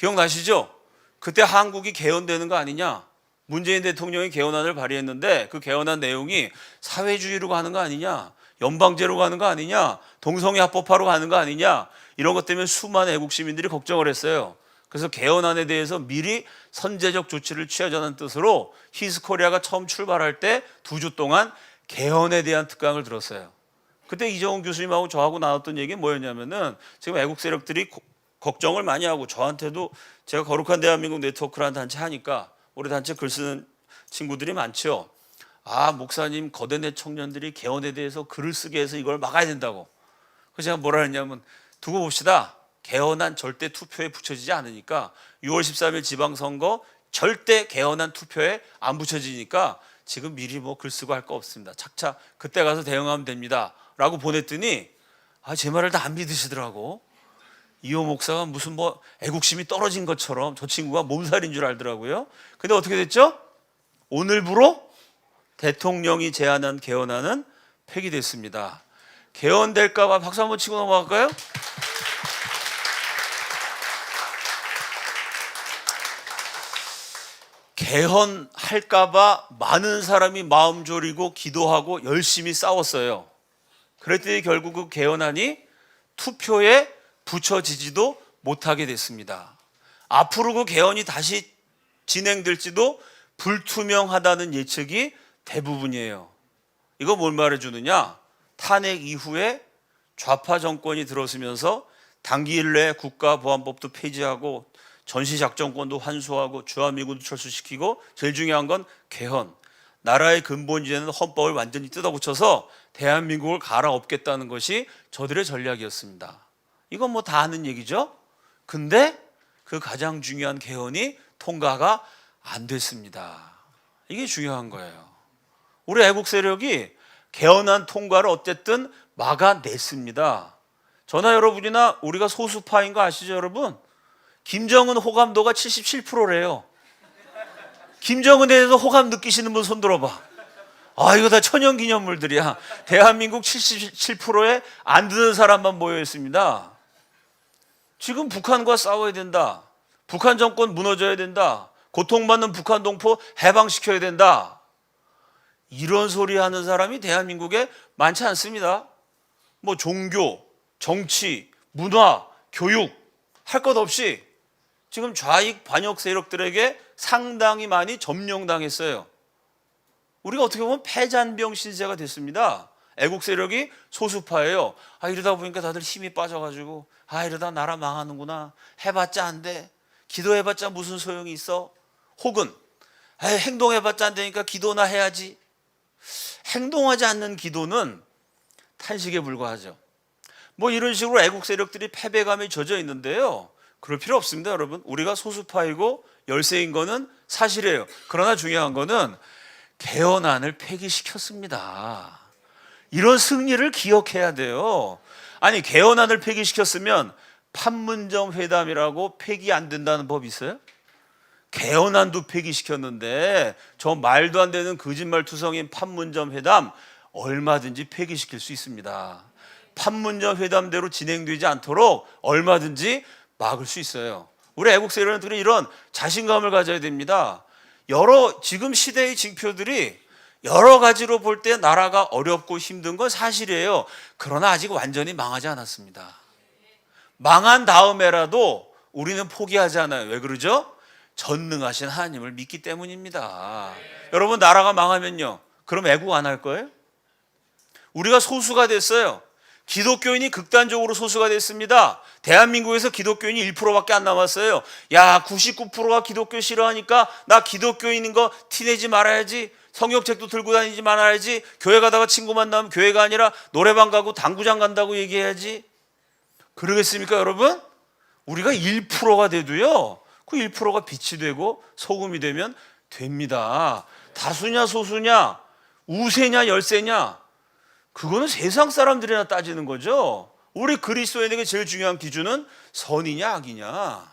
기억나시죠? 그때 한국이 개헌되는 거 아니냐? 문재인 대통령이 개헌안을 발의했는데 그 개헌안 내용이 사회주의로 가는 거 아니냐? 연방제로 가는 거 아니냐? 동성애 합법화로 가는 거 아니냐? 이런 것 때문에 수많은 애국 시민들이 걱정을 했어요. 그래서 개헌안에 대해서 미리 선제적 조치를 취하자는 뜻으로 히스코리아가 처음 출발할 때 2주 동안 개헌에 대한 특강을 들었어요. 그때 이정훈 교수님하고 저하고 나눴던 얘기는 뭐였냐면은 지금 애국 세력들이 걱정을 많이 하고 저한테도 제가 거룩한 대한민국 네트워크라는 단체 하니까 우리 단체 글 쓰는 친구들이 많죠. 아, 목사님 거대내 청년들이 개헌에 대해서 글을 쓰게 해서 이걸 막아야 된다고. 그래서 제가 뭐라 했냐면 두고 봅시다. 개헌안 절대 투표에 붙여지지 않으니까 6월 13일 지방선거 절대 개헌안 투표에 안 붙여지니까 지금 미리 뭐 글 쓰고 할 거 없습니다. 착착 그때 가서 대응하면 됩니다. 라고 보냈더니 제 말을 다 안 믿으시더라고. 이호 목사가 무슨 뭐 애국심이 떨어진 것처럼 저 친구가 몸살인 줄 알더라고요. 근데 어떻게 됐죠? 오늘부로 대통령이 제안한 개헌안은 폐기됐습니다. 개헌될까 봐 박수 한번 치고 넘어갈까요? 개헌할까 봐 많은 사람이 마음 졸이고 기도하고 열심히 싸웠어요. 그랬더니 결국 그 개헌안이 투표에 붙여지지도 못하게 됐습니다. 앞으로 그 개헌이 다시 진행될지도 불투명하다는 예측이 대부분이에요. 이거 뭘 말해주느냐? 탄핵 이후에 좌파 정권이 들어서면서 단기일 내에 국가보안법도 폐지하고 전시작전권도 환수하고 주한미군도 철수시키고 제일 중요한 건 개헌. 나라의 근본이되는 헌법을 완전히 뜯어고쳐서 대한민국을 갈아엎겠다는 것이 저들의 전략이었습니다. 이건 뭐 다 아는 얘기죠. 근데 그 가장 중요한 개헌이 통과가 안 됐습니다. 이게 중요한 거예요. 우리 애국 세력이 개헌안 통과를 어쨌든 막아냈습니다. 저나 여러분이나 우리가 소수파인 거 아시죠, 여러분? 김정은 호감도가 77%래요. 김정은에 대해서 호감 느끼시는 분 손 들어봐. 이거 다 천연기념물들이야. 대한민국 77%에 안 드는 사람만 모여 있습니다. 지금 북한과 싸워야 된다. 북한 정권 무너져야 된다. 고통받는 북한 동포 해방시켜야 된다. 이런 소리 하는 사람이 대한민국에 많지 않습니다. 뭐 종교, 정치, 문화, 교육 할 것 없이 지금 좌익 반역 세력들에게 상당히 많이 점령당했어요. 우리가 어떻게 보면 패잔병 신세가 됐습니다. 애국 세력이 소수파예요. 이러다 보니까 다들 힘이 빠져가지고 이러다 나라 망하는구나. 해봤자 안 돼. 기도해봤자 무슨 소용이 있어. 혹은 행동해봤자 안 되니까 기도나 해야지. 행동하지 않는 기도는 탄식에 불과하죠. 뭐 이런 식으로 애국 세력들이 패배감에 젖어 있는데요. 그럴 필요 없습니다, 여러분. 우리가 소수파이고 열세인 거는 사실이에요. 그러나 중요한 거는 개헌안을 폐기시켰습니다. 이런 승리를 기억해야 돼요. 아니, 개헌안을 폐기시켰으면 판문점 회담이라고 폐기 안 된다는 법이 있어요? 개헌안도 폐기시켰는데 저 말도 안 되는 거짓말투성인 판문점 회담 얼마든지 폐기시킬 수 있습니다. 판문점 회담대로 진행되지 않도록 얼마든지 막을 수 있어요. 우리 애국 세력들은 이런 자신감을 가져야 됩니다. 지금 시대의 징표들이 여러 가지로 볼 때 나라가 어렵고 힘든 건 사실이에요. 그러나 아직 완전히 망하지 않았습니다. 망한 다음에라도 우리는 포기하지 않아요. 왜 그러죠? 전능하신 하나님을 믿기 때문입니다. 여러분, 나라가 망하면요, 그럼 애국 안 할 거예요? 우리가 소수가 됐어요. 기독교인이 극단적으로 소수가 됐습니다. 대한민국에서 기독교인이 1%밖에 안 남았어요. 99%가 기독교 싫어하니까 나 기독교인인 거 티내지 말아야지. 성경책도 들고 다니지 말아야지. 교회 가다가 친구 만나면 교회가 아니라 노래방 가고 당구장 간다고 얘기해야지. 그러겠습니까, 여러분? 우리가 1%가 돼도요, 그 1%가 빛이 되고 소금이 되면 됩니다. 다수냐 소수냐, 우세냐 열세냐, 그거는 세상 사람들이나 따지는 거죠. 우리 그리스도인에게 제일 중요한 기준은 선이냐 악이냐,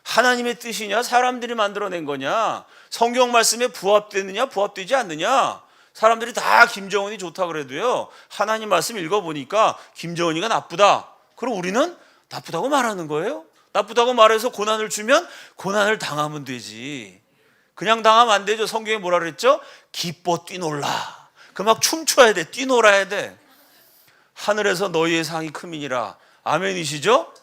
하나님의 뜻이냐 사람들이 만들어낸 거냐, 성경 말씀에 부합되느냐 부합되지 않느냐. 사람들이 다 김정은이 좋다 그래도요, 하나님 말씀 읽어보니까 김정은이가 나쁘다. 그럼 우리는 나쁘다고 말하는 거예요. 나쁘다고 말해서 고난을 주면 고난을 당하면 되지. 그냥 당하면 안 되죠. 성경에 뭐라 그랬죠? 기뻐 뛰놀라. 그 막 춤춰야 돼. 뛰놀아야 돼. 하늘에서 너희의 상이 크민이라. 아멘이시죠?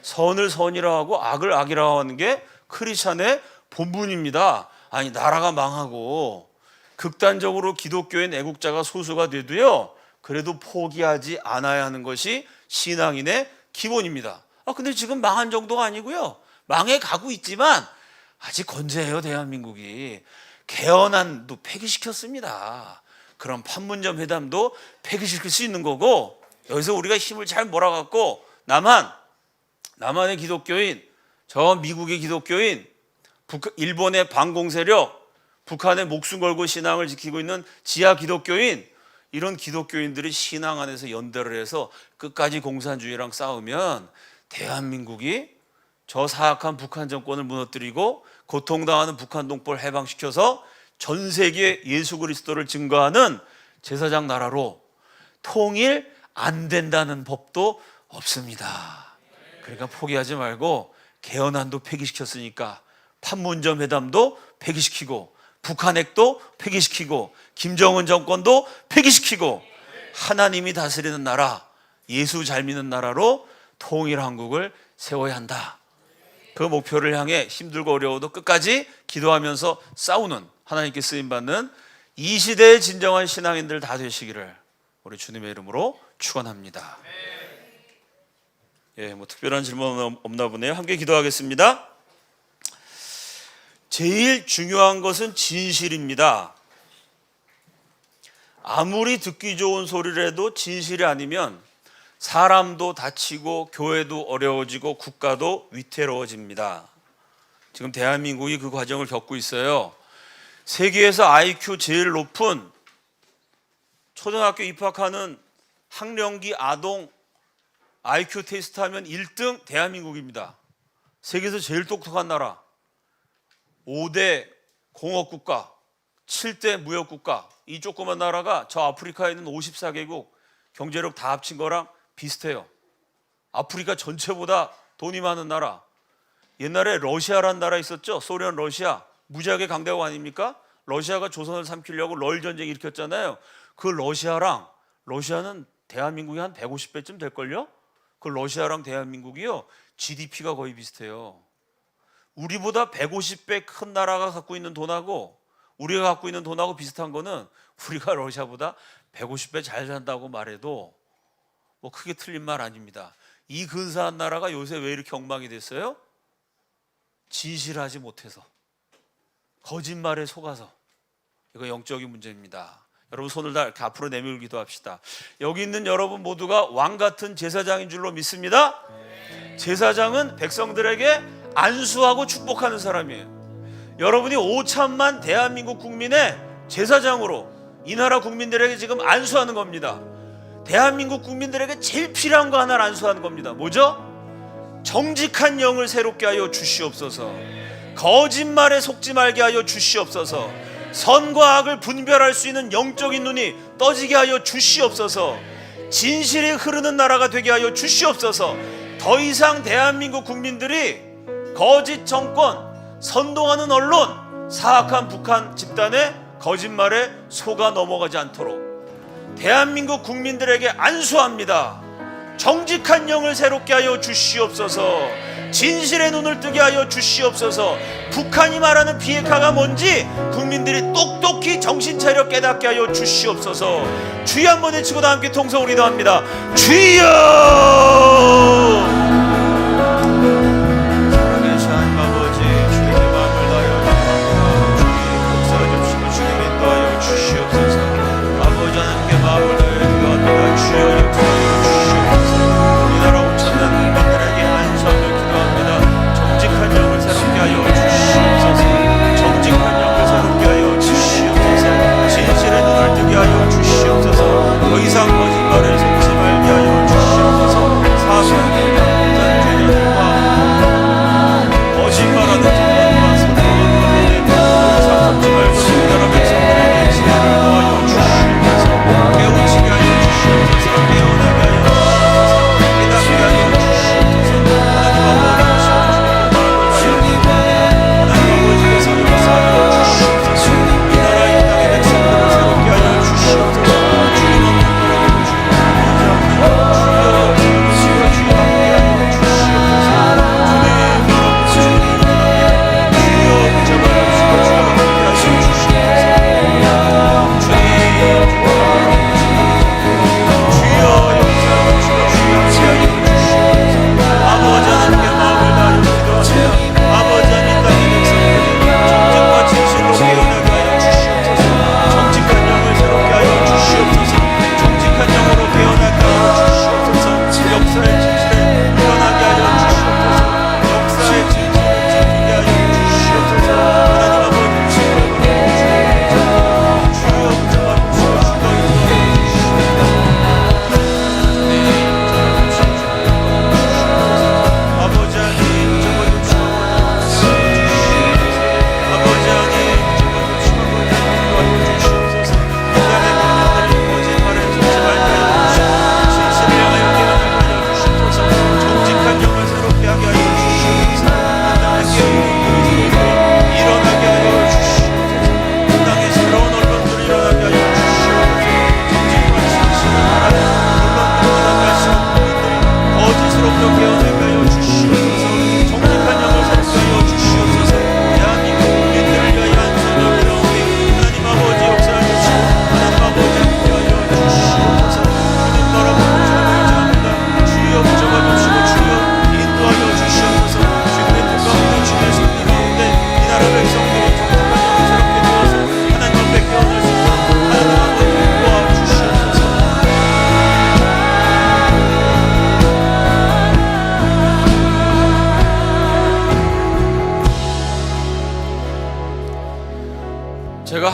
선을 선이라 하고 악을 악이라 하는 게 크리스찬의 본분입니다. 아니, 나라가 망하고 극단적으로 기독교인 애국자가 소수가 돼도요, 그래도 포기하지 않아야 하는 것이 신앙인의 기본입니다. 근데 지금 망한 정도가 아니고요, 망해 가고 있지만 아직 건재해요. 대한민국이 개헌안도 폐기시켰습니다. 그럼 판문점 회담도 폐기시킬 수 있는 거고, 여기서 우리가 힘을 잘 몰아갖고 남한의 기독교인, 저 미국의 기독교인, 일본의 반공 세력, 북한의 목숨 걸고 신앙을 지키고 있는 지하 기독교인, 이런 기독교인들이 신앙 안에서 연대를 해서 끝까지 공산주의랑 싸우면 대한민국이 저 사악한 북한 정권을 무너뜨리고 고통당하는 북한 동포를 해방시켜서 전 세계에 예수 그리스도를 증거하는 제사장 나라로 통일 안 된다는 법도 없습니다. 그러니까 포기하지 말고 개헌안도 폐기시켰으니까 판문점 회담도 폐기시키고 북한핵도 폐기시키고 김정은 정권도 폐기시키고 하나님이 다스리는 나라, 예수 잘 믿는 나라로 통일한국을 세워야 한다. 그 목표를 향해 힘들고 어려워도 끝까지 기도하면서 싸우는, 하나님께 쓰임받는 이 시대의 진정한 신앙인들 다 되시기를 우리 주님의 이름으로 축원합니다. 특별한 질문 없나 보네요. 함께 기도하겠습니다. 제일 중요한 것은 진실입니다. 아무리 듣기 좋은 소리를 해도 진실이 아니면 사람도 다치고 교회도 어려워지고 국가도 위태로워집니다. 지금 대한민국이 그 과정을 겪고 있어요. 세계에서 IQ 제일 높은 초등학교 입학하는 학령기 아동 IQ 테스트하면 1등 대한민국입니다. 세계에서 제일 똑똑한 나라. 5대 공업국가, 7대 무역국가, 이 조그만 나라가 저 아프리카에 있는 54개국 경제력 다 합친 거랑 비슷해요. 아프리카 전체보다 돈이 많은 나라. 옛날에 러시아란 나라 있었죠. 소련 러시아. 무지하게 강대국 아닙니까? 러시아가 조선을 삼키려고 러일 전쟁 일으켰잖아요. 그 러시아는 대한민국이 한 150배쯤 될걸요? 그 러시아랑 대한민국이요, GDP가 거의 비슷해요. 우리보다 150배 큰 나라가 갖고 있는 돈하고 우리가 갖고 있는 돈하고 비슷한 거는 우리가 러시아보다 150배 잘 산다고 말해도 뭐 크게 틀린 말 아닙니다. 이 근사한 나라가 요새 왜 이렇게 엉망이 됐어요? 진실하지 못해서, 거짓말에 속아서. 이거 영적인 문제입니다. 여러분 손을 다 이렇게 앞으로 내밀고 기도합시다. 여기 있는 여러분 모두가 왕 같은 제사장인 줄로 믿습니다. 제사장은 백성들에게 안수하고 축복하는 사람이에요. 여러분이 5천만 대한민국 국민의 제사장으로 이 나라 국민들에게 지금 안수하는 겁니다. 대한민국 국민들에게 제일 필요한 거 하나를 안수하는 겁니다. 뭐죠? 정직한 영을 새롭게 하여 주시옵소서. 거짓말에 속지 말게 하여 주시옵소서. 선과 악을 분별할 수 있는 영적인 눈이 떠지게 하여 주시옵소서. 진실이 흐르는 나라가 되게 하여 주시옵소서. 더 이상 대한민국 국민들이 거짓 정권, 선동하는 언론, 사악한 북한 집단의 거짓말에 속아 넘어가지 않도록 대한민국 국민들에게 안수합니다. 정직한 영을 새롭게 하여 주시옵소서. 진실의 눈을 뜨게 하여 주시옵소서. 북한이 말하는 비핵화가 뭔지 국민들이 똑똑히 정신 차려 깨닫게 하여 주시옵소서. 주여 한번 외치고 다 함께 통성으로 기도합니다. 주여! 더 이상 거짓말에 속지 말게 하여 주시옵소서. 사소한 죄와 거짓말하는 정권과 선동한 언론에 더 이상 속지 말고 이 나라 백성들에게 지혜를 더하여 주시옵소서. 깨우치게 하여 주시옵소서.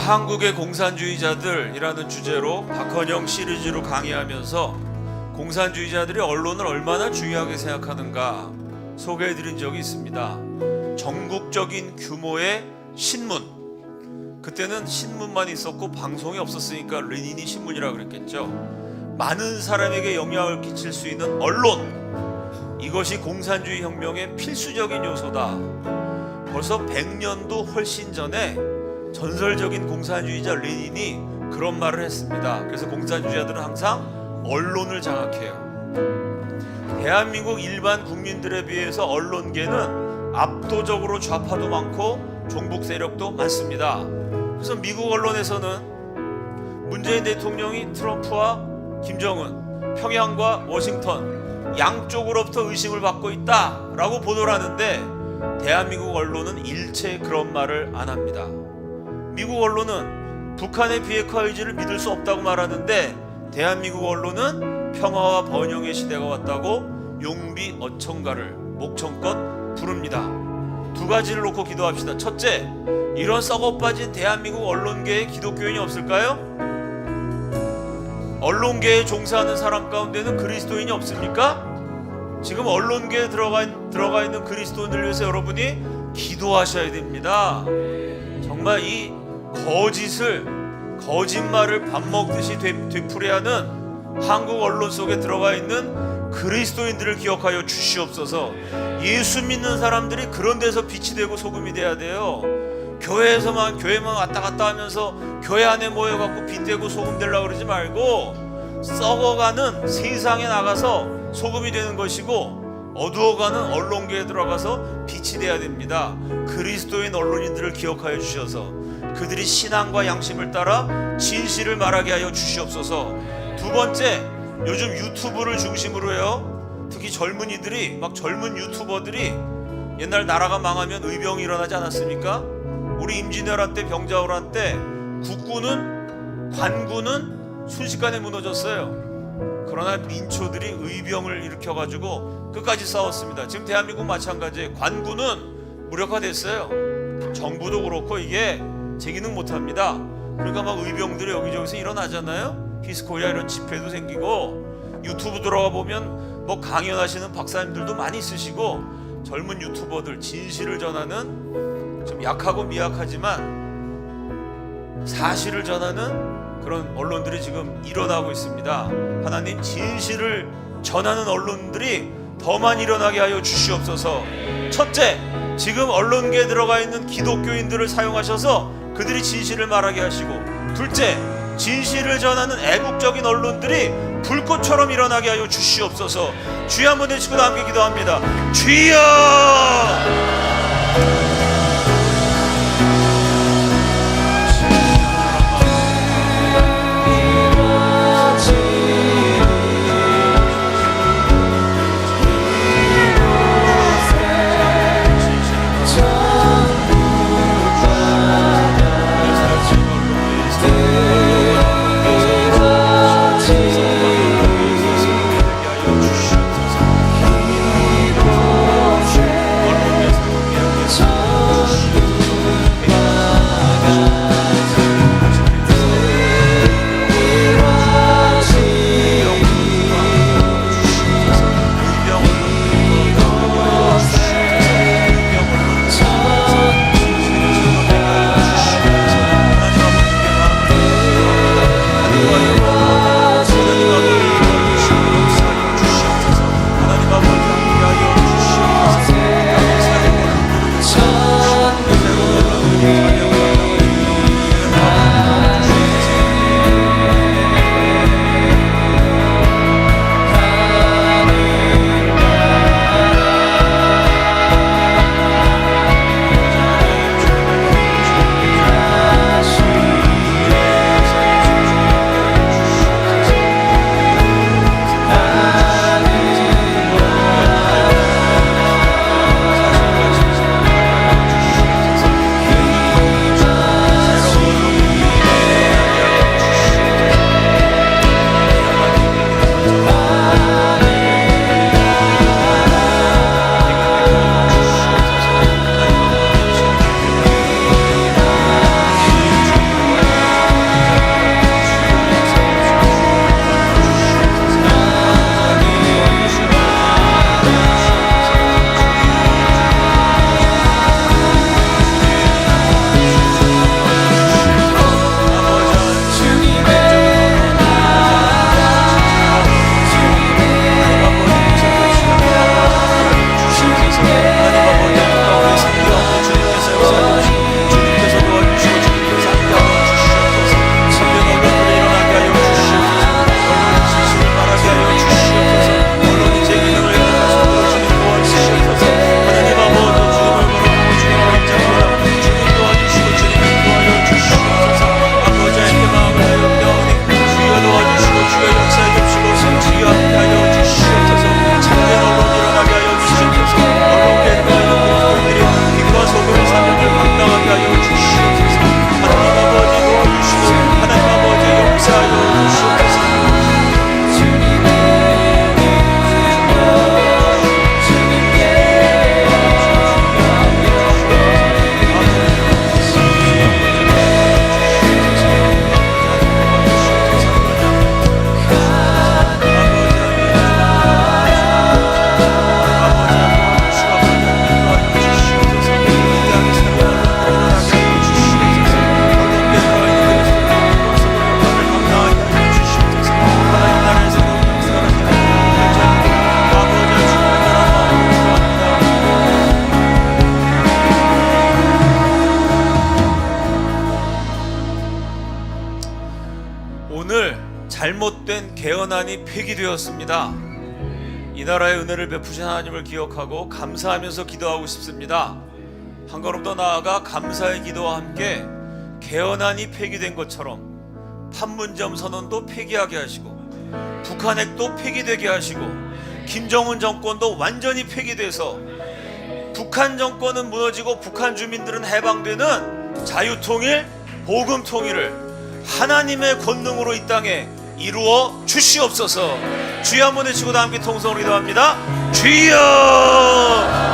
한국의 공산주의자들이라는 주제로 박헌영 시리즈로 강의하면서 공산주의자들이 언론을 얼마나 중요하게 생각하는가 소개해드린 적이 있습니다. 전국적인 규모의 신문, 그때는 신문만 있었고 방송이 없었으니까 레닌이 신문이라고 그랬겠죠. 많은 사람에게 영향을 끼칠 수 있는 언론, 이것이 공산주의 혁명의 필수적인 요소다. 벌써 100년도 훨씬 전에 전설적인 공산주의자 레닌이 그런 말을 했습니다. 그래서 공산주의자들은 항상 언론을 장악해요. 대한민국 일반 국민들에 비해서 언론계는 압도적으로 좌파도 많고 종북 세력도 많습니다. 그래서 미국 언론에서는 문재인 대통령이 트럼프와 김정은, 평양과 워싱턴 양쪽으로부터 의심을 받고 있다라고 보도를 하는데 대한민국 언론은 일체 그런 말을 안 합니다. 미국 언론은 북한의 비핵화 의지를 믿을 수 없다고 말하는데 대한민국 언론은 평화와 번영의 시대가 왔다고 용비 어천가를 목청껏 부릅니다. 두 가지를 놓고 기도합시다. 첫째, 이런 썩어빠진 대한민국 언론계에 기독교인이 없을까요? 언론계에 종사하는 사람 가운데는 그리스도인이 없습니까? 지금 언론계에 들어가 있는 그리스도인들 위해서 여러분이 기도하셔야 됩니다. 정말 이 거짓말을 밥 먹듯이 되풀이하는 한국 언론 속에 들어가 있는 그리스도인들을 기억하여 주시옵소서. 예수 믿는 사람들이 그런 데서 빛이 되고 소금이 돼야 돼요. 교회만 왔다 갔다 하면서 교회 안에 모여갖고 빛 되고 소금 되려고 그러지 말고 썩어가는 세상에 나가서 소금이 되는 것이고 어두워가는 언론계에 들어가서 빛이 돼야 됩니다. 그리스도인 언론인들을 기억하여 주셔서 그들이 신앙과 양심을 따라 진실을 말하게 하여 주시옵소서. 두 번째, 요즘 유튜브를 중심으로 해요. 특히 젊은이들이 젊은 유튜버들이 옛날 나라가 망하면 의병이 일어나지 않았습니까? 우리 임진왜란 때, 병자호란 때 국군은, 관군은 순식간에 무너졌어요. 그러나 민초들이 의병을 일으켜가지고 끝까지 싸웠습니다. 지금 대한민국 마찬가지예요. 관군은 무력화됐어요. 정부도 그렇고 이게 제기능 못합니다. 그러니까 막 의병들이 여기저기서 일어나잖아요. 피스코리아 이런 집회도 생기고 유튜브 들어가 보면 강연하시는 박사님들도 많이 있으시고 젊은 유튜버들 진실을 전하는 좀 약하고 미약하지만 사실을 전하는 그런 언론들이 지금 일어나고 있습니다. 하나님, 진실을 전하는 언론들이 더 많이 일어나게 하여 주시옵소서. 첫째, 지금 언론계에 들어가 있는 기독교인들을 사용하셔서 그들이 진실을 말하게 하시고, 둘째, 진실을 전하는 애국적인 언론들이 불꽃처럼 일어나게 하여 주시옵소서. 주여 한번 외치고 다 함께 기도합니다. 주여! 이젠 개헌안이 폐기되었습니다. 이 나라의 은혜를 베푸신 하나님을 기억하고 감사하면서 기도하고 싶습니다. 한 걸음 더 나아가 감사의 기도와 함께 개헌안이 폐기된 것처럼 판문점 선언도 폐기하게 하시고 북한핵도 폐기되게 하시고 김정은 정권도 완전히 폐기돼서 북한 정권은 무너지고 북한 주민들은 해방되는 자유통일, 복음통일을 하나님의 권능으로 이 땅에 이루어 주시옵소서. 주여 한번 외치고 다 함께 통성으로 기도합니다. 주여!